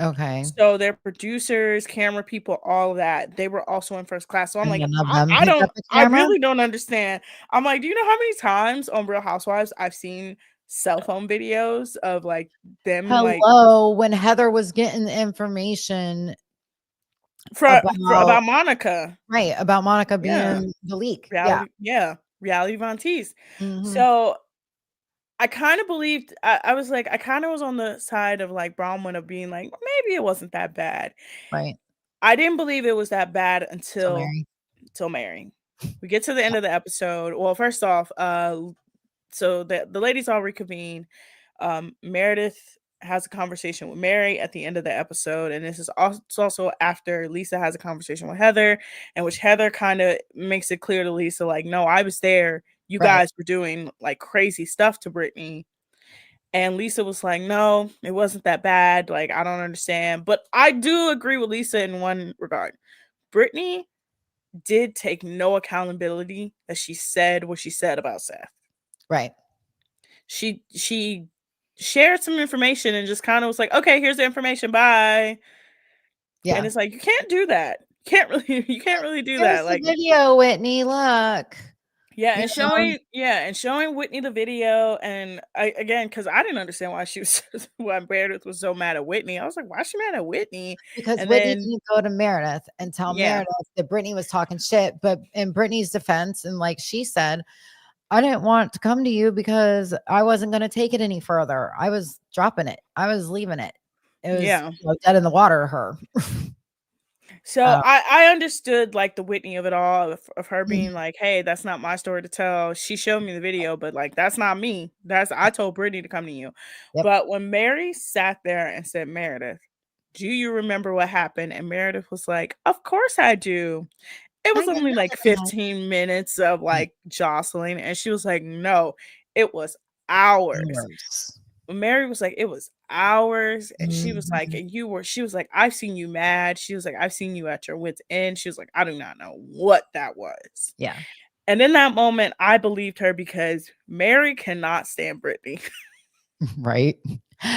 Speaker 2: Okay.
Speaker 1: So their producers, camera people, all of that, they were also in first class. So I'm
Speaker 2: And
Speaker 1: like,
Speaker 2: none of them
Speaker 1: I
Speaker 2: picked
Speaker 1: don't,
Speaker 2: up a
Speaker 1: I
Speaker 2: camera.
Speaker 1: really don't understand. I'm like, do you know how many times on Real Housewives I've seen cell phone videos of like them like
Speaker 2: Hello, when Heather was getting
Speaker 1: for,
Speaker 2: about
Speaker 1: about Monica.
Speaker 2: right, about Monica
Speaker 1: Yeah.
Speaker 2: being the leak. Yeah.
Speaker 1: Reality Von Teese.
Speaker 2: Mhm.
Speaker 1: So I kind of believed, I was like, I kind of was on the side of like Bronwyn of being like, maybe it wasn't that bad.
Speaker 2: Right.
Speaker 1: I didn't believe it was that bad
Speaker 2: So
Speaker 1: until
Speaker 2: Mary.
Speaker 1: Mary. We get to the end
Speaker 2: Yeah.
Speaker 1: of the episode. Well, first off, so the ladies all reconvene. Meredith has a conversation with Mary at the end of the episode, and this is also after Lisa has a conversation with Heather, in which Heather kind of makes it clear to Lisa, like, no, I was there. You
Speaker 2: Right.
Speaker 1: guys were doing like crazy stuff to Brittany. And Lisa was like, no, it wasn't that bad. Like, I don't understand. But I do agree with Lisa in one regard. Brittany did take no accountability that she said what she said about Seth.
Speaker 2: Right.
Speaker 1: She shared some information and just kind of was like, okay, here's the information, bye. And
Speaker 2: Yeah.
Speaker 1: it's like, you can't do that. You can't really do
Speaker 2: Here's
Speaker 1: that.
Speaker 2: the
Speaker 1: Like,
Speaker 2: video, Whitney. Look.
Speaker 1: yeah,
Speaker 2: You
Speaker 1: and
Speaker 2: know?
Speaker 1: showing Whitney the video, and again, because I didn't understand why she was why Meredith was so mad at Whitney. I was like, why is she mad at Whitney?
Speaker 2: Because
Speaker 1: And
Speaker 2: Whitney
Speaker 1: then
Speaker 2: didn't go to Meredith and tell
Speaker 1: yeah,
Speaker 2: Meredith that Brittany was talking shit. But in Brittany's defense, and like she said, I didn't want to come to you because I wasn't going to take it any further. I was dropping it. I was leaving it. It was
Speaker 1: yeah.
Speaker 2: dead in the water to her.
Speaker 1: So
Speaker 2: Uh,
Speaker 1: I understood like the Whitney of it all, of her
Speaker 2: mhm.
Speaker 1: being like, hey, that's not my story to tell. She showed me the video, but like that's not me. I told Brittany to come to you.
Speaker 2: Yep.
Speaker 1: But when Mary sat there and said, Meredith, do you remember what happened? And Meredith was like, of course I do. It
Speaker 2: I
Speaker 1: was
Speaker 2: didn't
Speaker 1: only like
Speaker 2: know that.
Speaker 1: 15 minutes of
Speaker 2: Right.
Speaker 1: like jostling. And she was like, no, it was hours.
Speaker 2: Hours.
Speaker 1: Mary was like, it was hours. And she was like,
Speaker 2: Mhm.
Speaker 1: she was like, I've seen you mad. She was like, I've seen you at your wits' end. She was like, I do not know what that was.
Speaker 2: Yeah.
Speaker 1: And in that moment, I believed her, because Mary cannot stand Brittany.
Speaker 2: Right.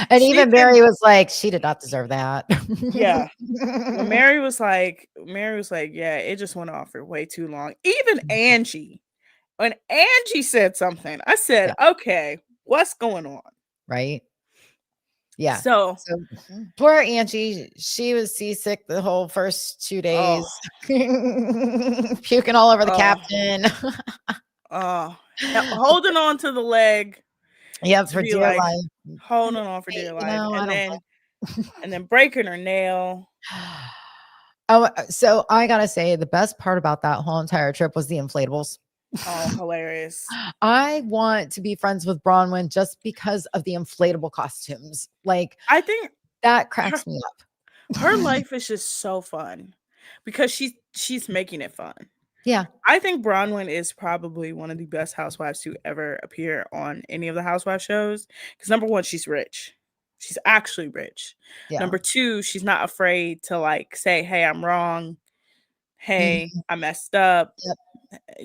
Speaker 2: And
Speaker 1: She
Speaker 2: even
Speaker 1: can,
Speaker 2: Mary was like, she did not deserve that.
Speaker 1: yeah. When Mary was like, yeah, it just went on for way too long. Even Angie, when Angie said something, I said,
Speaker 2: Yeah.
Speaker 1: okay, what's going on?
Speaker 2: Right. Yeah.
Speaker 1: So,
Speaker 2: So poor Angie, she was seasick the whole first 2 days,
Speaker 1: oh,
Speaker 2: puking all over the
Speaker 1: oh,
Speaker 2: captain.
Speaker 1: holding on to the leg
Speaker 2: Yep,
Speaker 1: to
Speaker 2: for
Speaker 1: be
Speaker 2: dear
Speaker 1: like
Speaker 2: life.
Speaker 1: holding on for
Speaker 2: Hey,
Speaker 1: dear
Speaker 2: you
Speaker 1: life,
Speaker 2: know, I
Speaker 1: and
Speaker 2: don't
Speaker 1: then breaking her nail.
Speaker 2: Oh, so I gotta say, the best part about that whole entire trip was the inflatables.
Speaker 1: Oh, hilarious.
Speaker 2: I want to be friends with Bronwyn just because of the inflatable costumes. Like
Speaker 1: I think
Speaker 2: that
Speaker 1: her,
Speaker 2: cracks me up.
Speaker 1: her life is just so fun because she's making it fun.
Speaker 2: Yeah,
Speaker 1: I think Bronwyn is probably one of the best housewives to ever appear on any of the housewife shows. Because number one, she's rich. She's actually rich.
Speaker 2: yeah.
Speaker 1: Number two, she's not afraid to like say, hey, I'm wrong. Hey,
Speaker 2: Mhm.
Speaker 1: I messed up.
Speaker 2: Yep.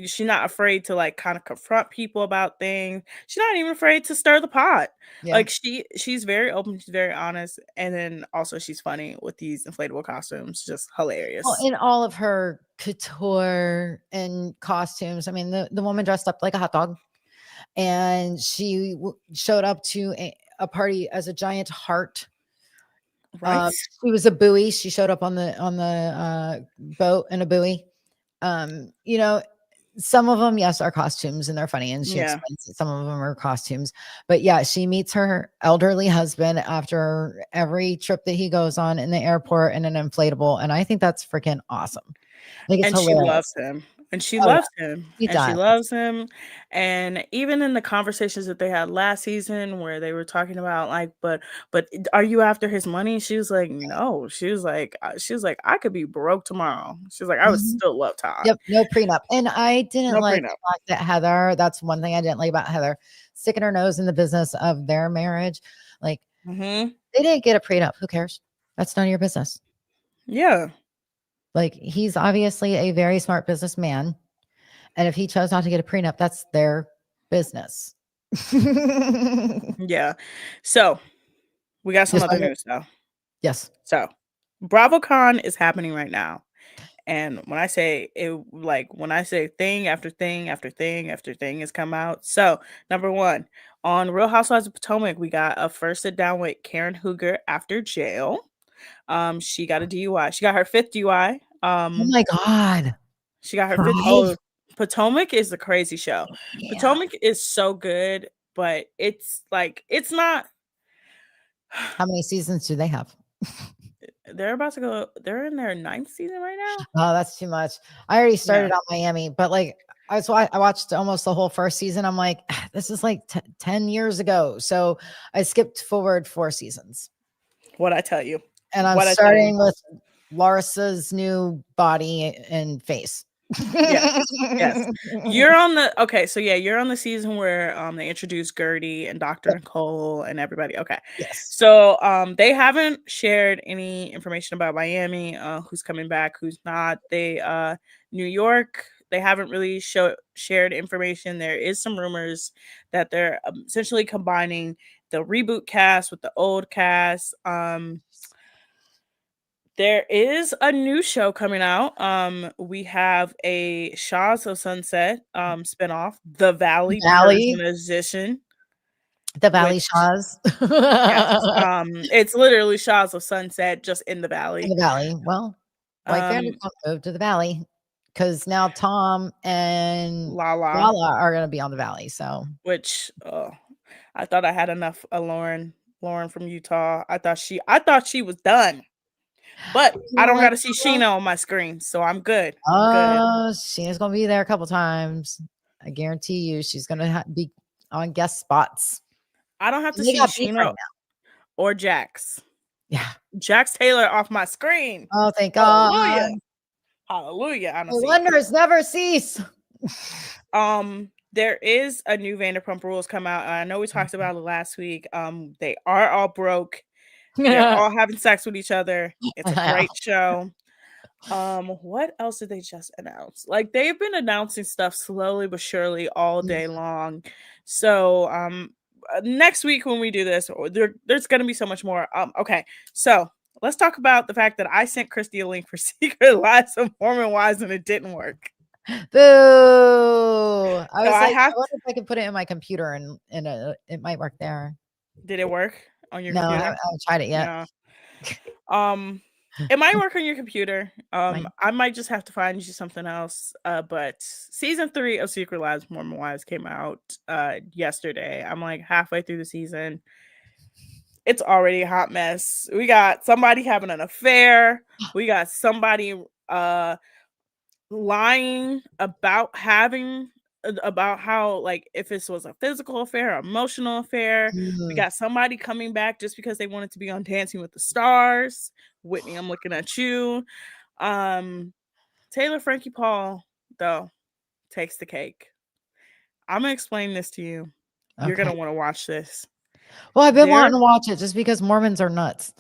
Speaker 1: She's not afraid to like kind of confront people about things. She's not even afraid to stir the pot.
Speaker 2: Yeah.
Speaker 1: Like she's very open, she's very honest, and then also she's funny with these inflatable costumes. Just
Speaker 2: Well,
Speaker 1: hilarious.
Speaker 2: in all of her couture and costumes, I mean, the woman dressed up like a hot dog, and she showed up to a party as a giant heart.
Speaker 1: Right?
Speaker 2: She was a buoy. She showed up on the boat in a buoy. You know, some of them, yes, are costumes and they're funny, and she
Speaker 1: Yeah.
Speaker 2: explains that some of them are costumes. But yeah, she meets her elderly husband after every trip that he goes on in the airport in an inflatable, and I think that's freaking awesome. I think it's
Speaker 1: And she loves
Speaker 2: hilarious.
Speaker 1: him. And she
Speaker 2: Oh yeah,
Speaker 1: loves him.
Speaker 2: he
Speaker 1: And she
Speaker 2: does.
Speaker 1: loves him. And even in the conversations that they had last season where they were talking about like, but are you after his money? She was like, no. She was like, I could be broke tomorrow. She was like, I would
Speaker 2: Mhm.
Speaker 1: still love Todd.
Speaker 2: Yep, no prenup. And I didn't
Speaker 1: No
Speaker 2: like
Speaker 1: prenup.
Speaker 2: the fact that Heather, that's one thing I didn't like about Heather, sticking her nose in the business of their marriage. Like,
Speaker 1: Mm-hmm.
Speaker 2: they didn't get a prenup. Who cares? That's none of your business.
Speaker 1: Yeah.
Speaker 2: Like, he's obviously a very smart businessman. And if he chose not to get a prenup, that's their business.
Speaker 1: Yeah. So we got some
Speaker 2: Just
Speaker 1: other
Speaker 2: like,
Speaker 1: news though.
Speaker 2: yes.
Speaker 1: So BravoCon is happening right now. And when I say it, like when I say thing after thing after thing after thing has come out. So number one, on Real Housewives of Potomac, we got a first sit down with Karen Hooger after jail. She got a DUI. She got her fifth DUI.
Speaker 2: Oh my God.
Speaker 1: She got her fifth.
Speaker 2: 5?
Speaker 1: Oh, Potomac is a crazy show.
Speaker 2: Yeah.
Speaker 1: Potomac is so good, but it's like it's not.
Speaker 2: How many seasons do they have?
Speaker 1: They're about to go. They're in their 9th season right now.
Speaker 2: Oh, that's too much. I already started
Speaker 1: Yeah.
Speaker 2: on Miami, but like I watched almost the whole first season. I'm like, this is like 10 years ago. So I skipped forward 4 seasons.
Speaker 1: What I tell you.
Speaker 2: And I'm
Speaker 1: What I tell you.
Speaker 2: starting with Larsa's new body and face.
Speaker 1: Yes. Yes. You're on the okay, so yeah, you're on the season where they introduced Gertie and Dr. Nicole and everybody. Okay.
Speaker 2: Yes.
Speaker 1: So they haven't shared any information about Miami, who's coming back, who's not. They New York, they haven't really shared information. There is some rumors that they're essentially combining the reboot cast with the old cast. There is a new show coming out. We have a Shaws of Sunset spinoff, The Valley
Speaker 2: Valley.
Speaker 1: Personalization.
Speaker 2: The Valley
Speaker 1: Which
Speaker 2: Shaws.
Speaker 1: yes, it's literally Shaws of Sunset just in the
Speaker 2: In
Speaker 1: valley.
Speaker 2: the Valley. Well, like
Speaker 1: Um,
Speaker 2: Vanderpump moved to the Valley because now Tom and
Speaker 1: Lala,
Speaker 2: Lala are going to be on the Valley. So
Speaker 1: which I thought I had enough Lauren from Utah. I thought she was done. But
Speaker 2: you
Speaker 1: I
Speaker 2: know
Speaker 1: don't
Speaker 2: what?
Speaker 1: gotta see Sheena on my screen, so I'm good. I'm good.
Speaker 2: Sheena's gonna be there a couple times. I guarantee you, she's gonna be on guest spots.
Speaker 1: I don't have to
Speaker 2: And they
Speaker 1: see
Speaker 2: got beef right
Speaker 1: Sheena
Speaker 2: now.
Speaker 1: or Jax.
Speaker 2: Yeah.
Speaker 1: Jax Taylor off my screen.
Speaker 2: Oh, thank
Speaker 1: Hallelujah.
Speaker 2: God.
Speaker 1: Hallelujah. I don't
Speaker 2: The
Speaker 1: see.
Speaker 2: wonders never cease.
Speaker 1: There is a new Vanderpump Rules come out. I know we talked about it last week. They are all broke. They're all having sex with each other. It's a great show. What else did they just announce? Like they've been announcing stuff slowly but surely all day long. So next week when we do this, there's gonna be so much more. Okay, so let's talk about the fact that I sent Christy a link for Secret Lives of Mormon Wives and it didn't work.
Speaker 2: Boo! I was like, I
Speaker 1: have
Speaker 2: wonder if I could put it in my computer and it might work there.
Speaker 1: Did it work on your
Speaker 2: No, I
Speaker 1: computer?
Speaker 2: haven't tried it yet.
Speaker 1: No. It might work on your computer.
Speaker 2: Might.
Speaker 1: I might just have to find you something else. But season 3 of Secret Lives of Mormon Wives came out yesterday. I'm like halfway through the season. It's already a hot mess. We got somebody having an affair. We got somebody lying about how like if this was a physical affair or emotional affair. We got somebody coming back just because they wanted to be on Dancing with the Stars. Whitney, I'm looking at you. Taylor Frankie Paul though takes the cake. I'm gonna explain this to you. You're gonna want to watch this.
Speaker 2: Well, I've been wanting to watch it just because Mormons are nuts.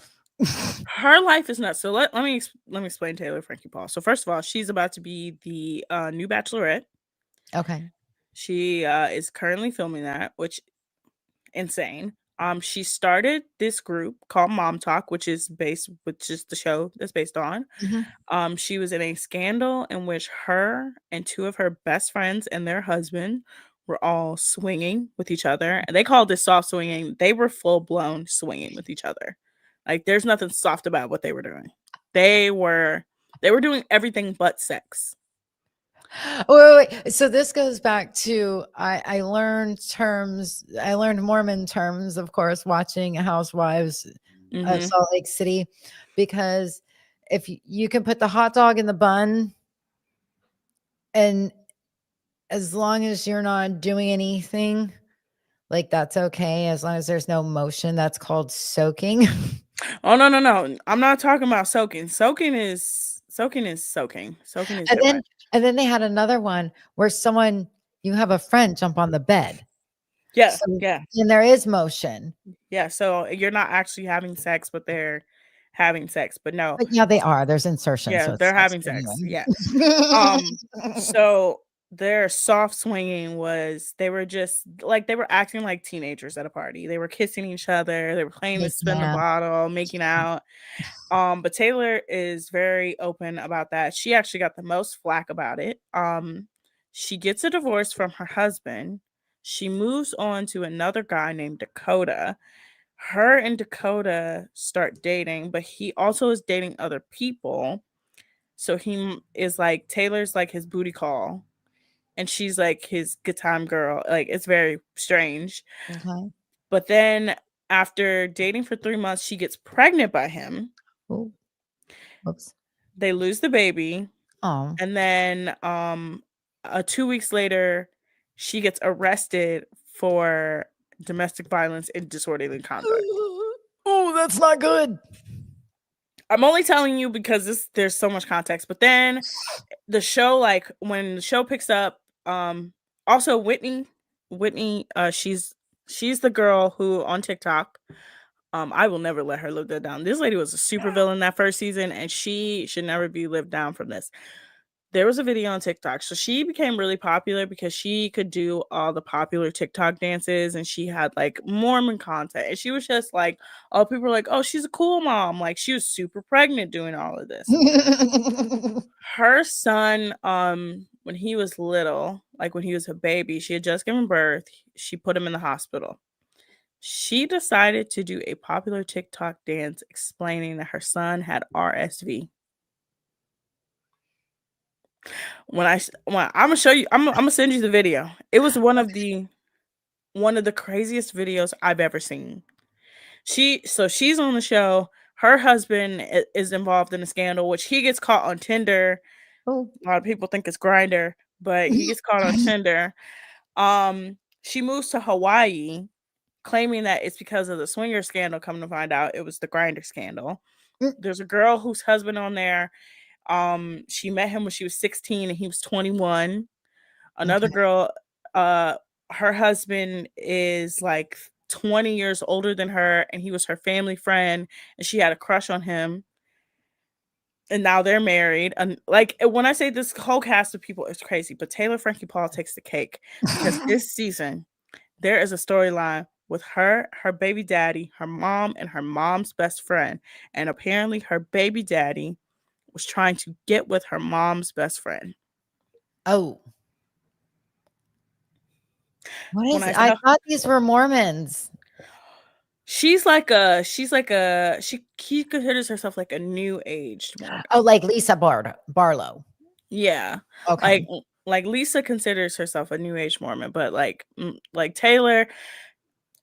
Speaker 1: Her life is nuts. So let me explain Taylor Frankie Paul. So first of all, she's about to be the new Bachelorette.
Speaker 2: Okay.
Speaker 1: She is currently filming that, which insane. She started this group called Mom Talk, which is the show that's based on.
Speaker 2: Mm-hmm.
Speaker 1: She was in a scandal in which her and 2 of her best friends and their husband were all swinging with each other. And they called this soft swinging. They were full blown swinging with each other. Like there's nothing soft about what they were doing. They were doing everything but sex.
Speaker 2: Wait. So this goes back to I learned Mormon terms, of course, watching Housewives of Salt Lake City, because if you can put the hot dog in the bun, and as long as you're not doing anything, like that's okay. As long as there's no motion, that's called soaking.
Speaker 1: Oh no! I'm not talking about soaking. Soaking is soaking. Soaking is different.
Speaker 2: And then they had another one where you have a friend jump on the bed.
Speaker 1: Yeah,
Speaker 2: So,
Speaker 1: yeah.
Speaker 2: And there is motion.
Speaker 1: Yeah, so you're not actually having sex, but they're having sex. But no.
Speaker 2: But yeah, they are. There's insertion.
Speaker 1: Yeah,
Speaker 2: So
Speaker 1: they're having sex. Anyway. Yeah. So their soft swinging was they were just like they were acting like teenagers at a party. They were kissing each other, they were playing the spin the bottle, making out. But Taylor is very open about that. She actually got the most flack about it. She gets a divorce from her husband. She moves on to another guy named Dakota. Her and Dakota start dating, but he also is dating other people. So he is like Taylor's like his booty call, and she's like his good time girl. Like it's very strange.
Speaker 2: Okay.
Speaker 1: But then after dating for 3 months, she gets pregnant by him.
Speaker 2: Ooh. Oops.
Speaker 1: They lose the baby.
Speaker 2: Oh.
Speaker 1: And then 2 weeks later, she gets arrested for domestic violence and disorderly conduct.
Speaker 2: Oh, that's not good.
Speaker 1: I'm only telling you because there's so much context. But then the show, like when the show picks up, also Whitney, she's the girl who on TikTok, I will never let her live that down. This lady was a super villain that first season, and she should never be lived down from this. There was a video on TikTok. So she became really popular because she could do all the popular TikTok dances, and she had like Mormon content. And she was just like, all people were like, oh, she's a cool mom. Like she was super pregnant doing all of this. Her son, when he was little, like when he was a baby, she had just given birth. She put him in the hospital. She decided to do a popular TikTok dance explaining that her son had RSV. When I'm gonna show you, I'm gonna send you the video. It was one of the craziest videos I've ever seen. She's on the show. Her husband is involved in a scandal, which he gets caught on Tinder.
Speaker 2: Oh.
Speaker 1: A lot of people think it's Grindr, but he gets caught on Tinder. She moves to Hawaii, claiming that it's because of the swinger scandal. Come to find out, it was the Grindr scandal. There's a girl whose husband on there. She met him when she was 16 and he was 21. Another girl, her husband is like 20 years older than her, and he was her family friend, and she had a crush on him. And now they're married. And like when I say this whole cast of people is crazy, but Taylor Frankie Paul takes the cake because this season there is a storyline with her baby daddy, her mom, and her mom's best friend. And apparently her baby daddy was trying to get with her mom's best friend.
Speaker 2: Oh. What is it? I thought these were Mormons.
Speaker 1: She considers herself like a new age Mormon.
Speaker 2: Oh, like Lisa Barlow.
Speaker 1: Yeah.
Speaker 2: Okay.
Speaker 1: Like Lisa considers herself a new age Mormon, but like Taylor,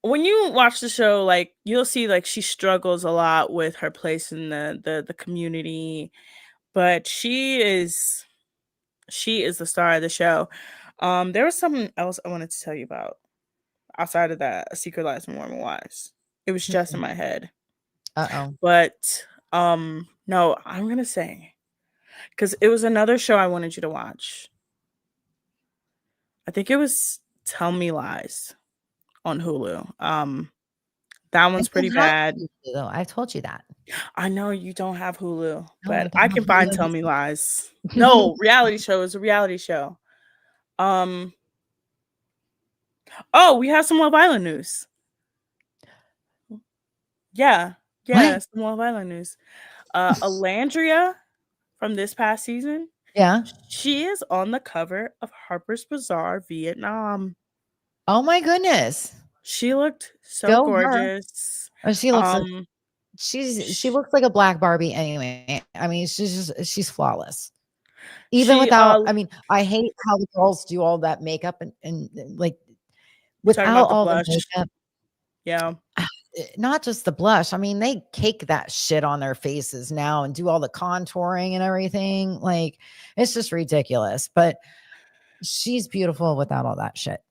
Speaker 1: when you watch the show, like you'll see like she struggles a lot with her place in the community, but she is the star of the show. There was something else I wanted to tell you about outside of that, Secret Lives of Mormon Wives. It was just in my head. But no, I'm gonna say, because it was another show I wanted you to watch. I think it was Tell Me Lies on Hulu. That one's pretty bad.
Speaker 2: Hulu, I told you that.
Speaker 1: I know you don't have Hulu, but I can find Tell Me Lies. No, reality show is a reality show. Oh, we have some Love Island news. Yeah, some Love Island news. Alandria from this past season.
Speaker 2: Yeah.
Speaker 1: She is on the cover of Harper's Bazaar Vietnam.
Speaker 2: Oh my goodness.
Speaker 1: She looked so
Speaker 2: Go her.
Speaker 1: gorgeous.
Speaker 2: Oh, she looks she
Speaker 1: Sh
Speaker 2: looks like a black Barbie anyway. I mean, she's flawless. Even
Speaker 1: she,
Speaker 2: without, I mean, I hate how the girls do all that makeup and like
Speaker 1: you talking
Speaker 2: without
Speaker 1: about the
Speaker 2: all the
Speaker 1: blush?
Speaker 2: makeup,
Speaker 1: Yeah.
Speaker 2: not just the blush. I mean, they cake that shit on their faces now and do all the contouring and everything. Like, it's just ridiculous. But she's beautiful without all that shit.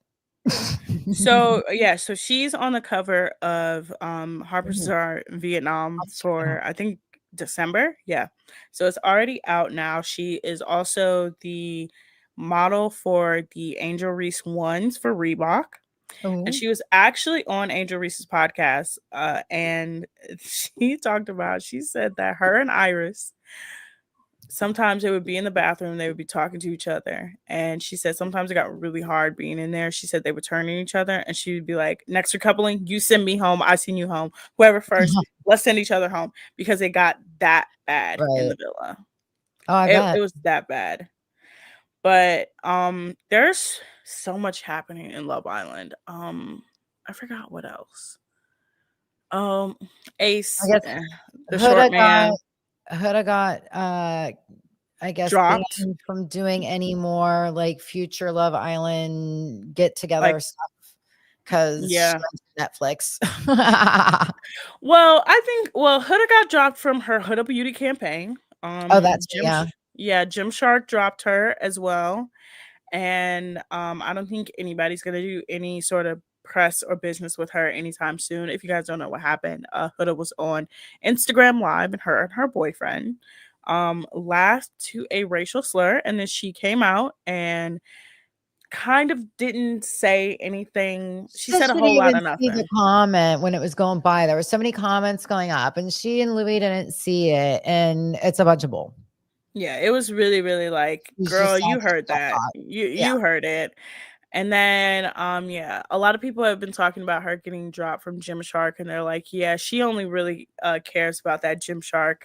Speaker 1: So, yeah, so she's on the cover of, Harper's
Speaker 2: Mhm.
Speaker 1: Bazaar Vietnam
Speaker 2: Let's check it out.
Speaker 1: for, I think, December? Yeah. So it's already out now. She is also the model for the Angel Reese ones for Reebok, and
Speaker 2: Oh,
Speaker 1: she was actually on Angel Reese's podcast, and she said that her and Iris sometimes they would be in the bathroom, they would be talking to each other. And she said sometimes it got really hard being in there. She said they would turn to each other and she would be like, next to coupling, you send me home, I send you home. Whoever first, let's send each other home because it got that bad in
Speaker 2: right.
Speaker 1: the villa.
Speaker 2: Oh, I
Speaker 1: It
Speaker 2: bet.
Speaker 1: was that bad. But there's so much happening in Love Island. I forgot what else.
Speaker 2: I
Speaker 1: Ace,
Speaker 2: guess
Speaker 1: the short man,
Speaker 2: Huda got I guess
Speaker 1: dropped.
Speaker 2: banned from doing any more like future Love Island get together
Speaker 1: Like,
Speaker 2: stuff because she
Speaker 1: yeah.
Speaker 2: went to Netflix.
Speaker 1: Well, I think Huda got dropped from her Huda Beauty campaign.
Speaker 2: Oh, that's
Speaker 1: Jim
Speaker 2: yeah.
Speaker 1: yeah, Gymshark dropped her as well. And I don't think anybody's gonna do any sort of press or business with her anytime soon. If you guys don't know what happened, Huda was on Instagram Live and her boyfriend laughed to a racial slur, and then she came out and kind of didn't say anything. She
Speaker 2: I
Speaker 1: said a
Speaker 2: didn't
Speaker 1: whole lot
Speaker 2: even
Speaker 1: of
Speaker 2: see the
Speaker 1: nothing.
Speaker 2: comment when it was going by. There were so many comments going up, and she and Louis didn't see it, and it's a bunch of bull.
Speaker 1: Yeah, it was really, really like,
Speaker 2: It's just
Speaker 1: girl,
Speaker 2: sounds
Speaker 1: you
Speaker 2: like
Speaker 1: heard that.
Speaker 2: self-taught. Yeah,
Speaker 1: You heard it. And then yeah, a lot of people have been talking about her getting dropped from Gymshark, and they're like, yeah, she only really cares about that Gymshark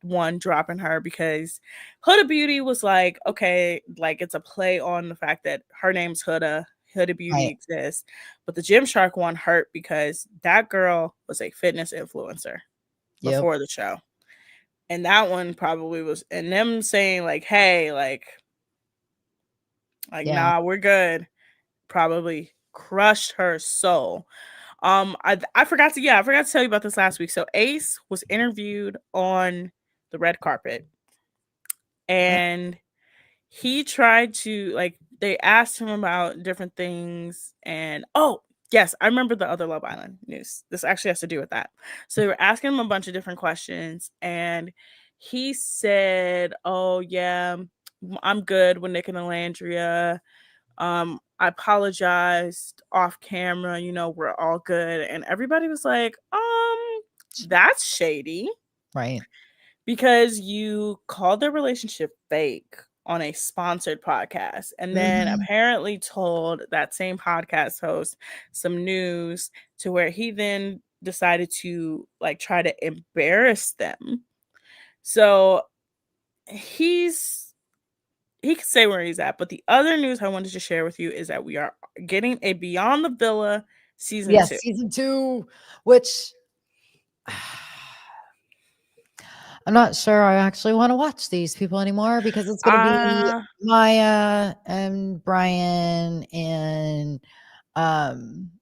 Speaker 1: one dropping her because Huda Beauty was like, okay, like it's a play on the fact that her name's Huda Beauty
Speaker 2: right.
Speaker 1: exists. But the Gymshark one hurt because that girl was a fitness influencer
Speaker 2: Yep.
Speaker 1: before the show. And that one probably was, and them saying like, hey,
Speaker 2: Yeah.
Speaker 1: nah, we're good, probably crushed her soul. I forgot to tell you about this last week. So Ace was interviewed on the red carpet,
Speaker 2: Uh,
Speaker 1: and he tried to, like, they asked him about different things, and oh yes, I remember the other Love Island news. This actually has to do with that. So they were asking him a bunch of different questions, and he said, oh yeah, I'm good with Nick and Alandria. I apologized off camera, we're all good. And everybody was like, that's shady
Speaker 2: right.
Speaker 1: because you called their relationship fake on a sponsored podcast and then
Speaker 2: Mhm.
Speaker 1: apparently told that same podcast host some news to where he then decided to like try to embarrass them. So he can say where he's at. But the other news I wanted to share with you is that we are getting a Beyond the Villa season
Speaker 2: Yes,
Speaker 1: 2.
Speaker 2: season 2, which I'm not sure I actually wanna watch these people anymore because it's gonna be
Speaker 1: Uh
Speaker 2: Maya and Brian and, um,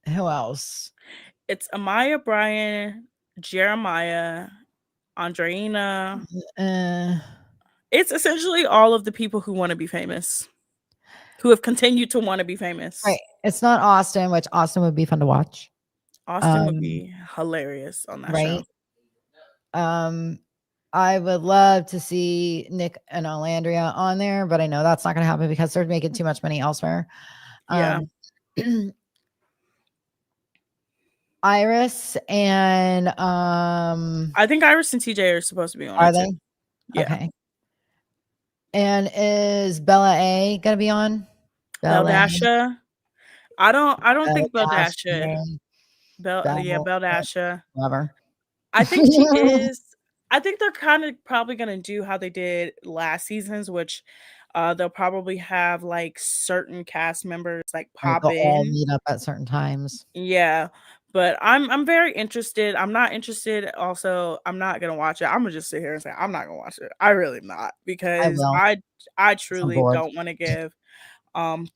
Speaker 2: who else?
Speaker 1: it's Amaya, Brian, Jeremiah, Andreina.
Speaker 2: Uh,
Speaker 1: It's essentially all of the people who want to be famous, who have continued to want to be famous.
Speaker 2: right, it's not Austin, which Austin would be fun to watch.
Speaker 1: Austin would
Speaker 2: Um,
Speaker 1: be hilarious on that
Speaker 2: right?
Speaker 1: show.
Speaker 2: Um, I would love to see Nick and Alandria on there, but I know that's not gonna happen because they're making too much money elsewhere.
Speaker 1: Yeah.
Speaker 2: Um, Iris and,
Speaker 1: I think Iris and TJ are supposed to be on
Speaker 2: are
Speaker 1: it too.
Speaker 2: they?
Speaker 1: Yeah.
Speaker 2: Okay. And is Bella A gonna be on? Bella,
Speaker 1: Beldasha. I don't think Beldasha.
Speaker 2: Bella, Bella,
Speaker 1: Beldasha.
Speaker 2: whatever.
Speaker 1: I think she is. I think they're kind of probably gonna do how they did last season's, which They'll probably have like certain cast members like
Speaker 2: Right,
Speaker 1: pop
Speaker 2: they'll all
Speaker 1: in.
Speaker 2: meet up at certain times.
Speaker 1: Yeah, but I'm very interested. I'm not interested. Also, I'm not gonna watch it. I'm gonna just sit here and say I'm not gonna watch it. I really am not
Speaker 2: I
Speaker 1: because
Speaker 2: will,
Speaker 1: I
Speaker 2: 'cause I'm
Speaker 1: truly
Speaker 2: bored.
Speaker 1: don't want to give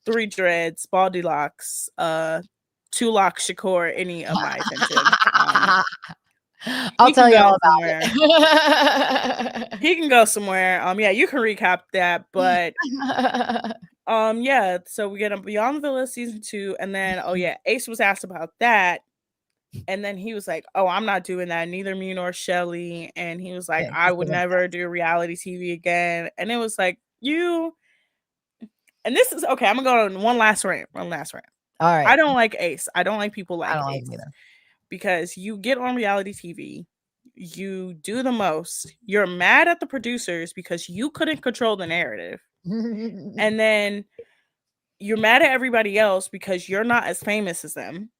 Speaker 1: Three Dreads, Baldy Locks, Two Lock Shakur any of my attention.
Speaker 2: I'll
Speaker 1: He can
Speaker 2: tell you
Speaker 1: go
Speaker 2: all about
Speaker 1: somewhere.
Speaker 2: it.
Speaker 1: He can go somewhere. Yeah, you can recap that, but yeah, so we get a Beyond the Villa season 2, and then oh yeah, Ace was asked about that, and then he was like, "Oh, I'm not doing that. Neither me nor Shelly." And he was like,
Speaker 2: Yeah,
Speaker 1: "I
Speaker 2: just
Speaker 1: would
Speaker 2: give him
Speaker 1: never do reality TV again." And it was like, you. And this is okay. I'm gonna go on one last rant. One last rant.
Speaker 2: all
Speaker 1: I
Speaker 2: right.
Speaker 1: don't like Ace. I don't like people
Speaker 2: I
Speaker 1: like
Speaker 2: don't like
Speaker 1: Ace
Speaker 2: him either.
Speaker 1: because you get on reality TV, you do the most. You're mad at the producers because you couldn't control the narrative, and then you're mad at everybody else because you're not as famous as them.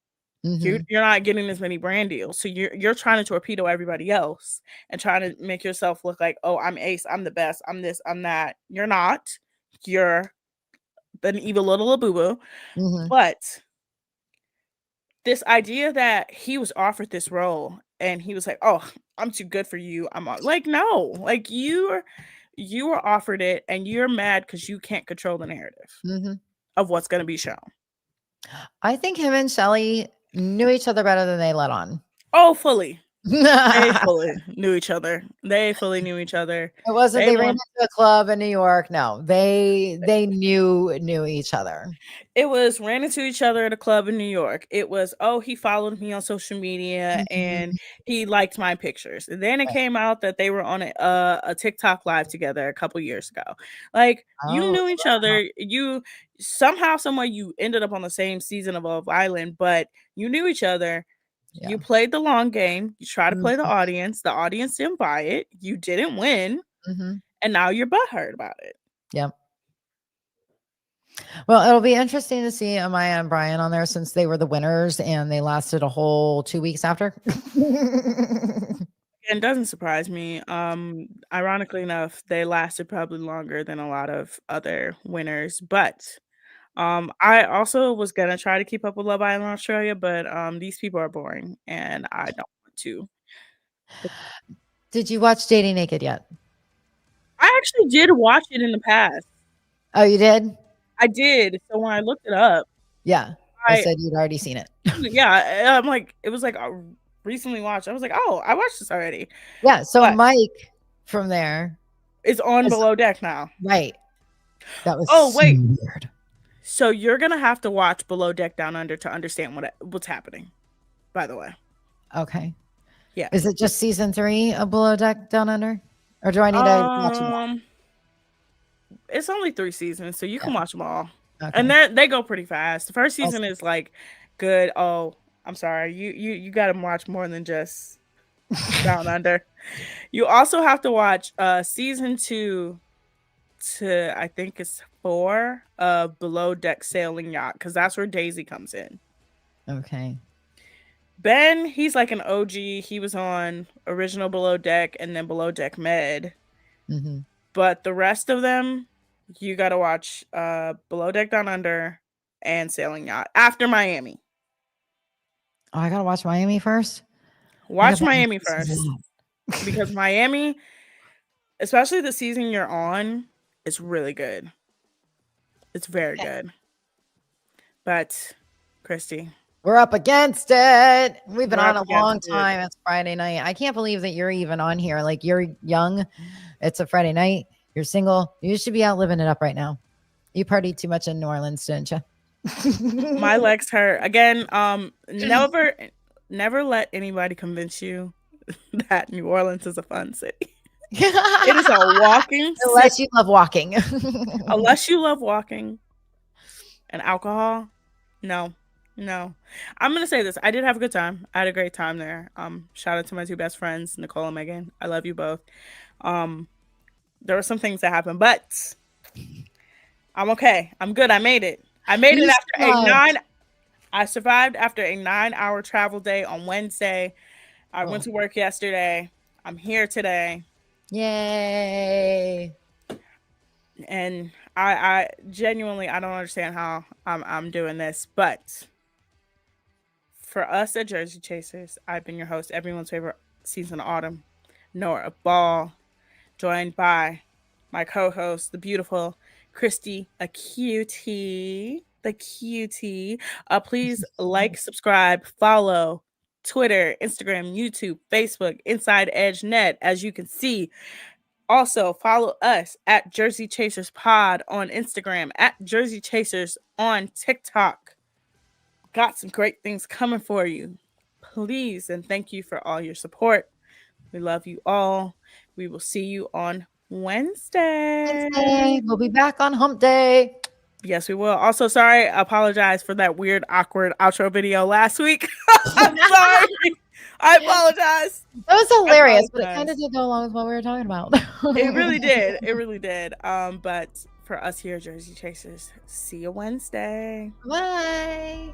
Speaker 1: You're not getting as many brand deals. So you're trying to torpedo everybody else and trying to make yourself look like, oh, I'm Ace, I'm the best, I'm this, I'm that. You're not. You're an evil little boo-boo. But this idea that he was offered this role and he was like, oh, I'm too good for you. I'm like, no, like you were offered it and you're mad because you can't control the narrative of what's going to be shown.
Speaker 2: I think him and Shelly knew each other better than they let on.
Speaker 1: Oh, fully. They fully knew each other. They fully knew each other.
Speaker 2: It wasn't they ran into a club in New York. No, they knew each other.
Speaker 1: It was ran into each other at a club in New York. It was, oh, he followed me on social media and he liked my pictures. And then it came out that they were on a TikTok live together a couple years ago. Like you knew each other. You somehow, somewhere, you ended up on the same season of Love Island, but you knew each other. Yeah. You played the long game. You try to play the audience. The audience didn't buy it. You didn't win. And now you're butthurt about it.
Speaker 2: Yep. Well, it'll be interesting to see Amaya and Brian on there since they were the winners and they lasted a whole 2 weeks after.
Speaker 1: It doesn't surprise me. Ironically enough, they lasted probably longer than a lot of other winners, but I also was gonna try to keep up with Love Island Australia, but these people are boring and I don't want to.
Speaker 2: Did you watch Dating Naked yet?
Speaker 1: I actually did watch it in the past.
Speaker 2: Oh, you did?
Speaker 1: I did. So when I looked it up,
Speaker 2: yeah, I said you'd already seen it.
Speaker 1: Yeah, I'm like, it was like recently watched. I was like, oh, I watched this already.
Speaker 2: Yeah, so but Mike from there
Speaker 1: is on Below Deck now.
Speaker 2: Right. That was
Speaker 1: weird. So you're gonna have to watch Below Deck Down Under to understand what's happening. By the way.
Speaker 2: Okay.
Speaker 1: Yeah.
Speaker 2: Is it just season 3 of Below Deck Down Under, or do I need to watch them all?
Speaker 1: It's only 3 seasons, so you can watch them all. Okay. And they go pretty fast. The first season is like good. Oh, I'm sorry. You got to watch more than just Down Under. You also have to watch season 2 to I think it's 4 of Below Deck Sailing Yacht, because that's where Daisy comes in.
Speaker 2: Okay.
Speaker 1: Ben, he's like an OG. He was on original Below Deck and then Below Deck Med. But the rest of them, you got to watch Below Deck Down Under and Sailing Yacht after Miami.
Speaker 2: Oh, I got to watch Miami first?
Speaker 1: Watch Miami first. Because Miami, especially the season you're on, is really good. It's very good. But, Christy,
Speaker 2: we're up against it. We've been on a long time. It's Friday night. I can't believe that you're even on here. Like, you're young. It's a Friday night. You're single. You should be out living it up right now. You partied too much in New Orleans, didn't you?
Speaker 1: My legs hurt. Again, never let anybody convince you that New Orleans is a fun city. It is a walking
Speaker 2: unless you love walking.
Speaker 1: Unless you love walking and alcohol. No. I'm gonna say this. I did have a good time. I had a great time there. Shout out to my 2 best friends, Nicole and Megan. I love you both. There were some things that happened, but I'm okay. I'm good. I made it. I survived after a 9-hour travel day on Wednesday. I went to work yesterday. I'm here today.
Speaker 2: Yay.
Speaker 1: And I genuinely I don't understand how I'm doing this, but for us at Jersey Chasers, I've been your host, everyone's favorite season of autumn, Nora Ball, joined by my co-host, the beautiful Christy Acuity, the cutie. Please like, subscribe, follow Twitter, Instagram, YouTube, Facebook, Inside Edge Net, as you can see. Also, follow us at Jersey Chasers Pod on Instagram, at Jersey Chasers on TikTok. Got some great things coming for you. Please and thank you for all your support. We love you all. We will see you on Wednesday.
Speaker 2: We'll be back on hump day.
Speaker 1: Yes, we will. Also, sorry, I apologize for that weird, awkward outro video last week. I'm sorry. I apologize.
Speaker 2: That was hilarious, but it kind of did go along with what we were talking about.
Speaker 1: It really did. It really did. But for us here, Jersey Chasers, see you Wednesday.
Speaker 2: Bye.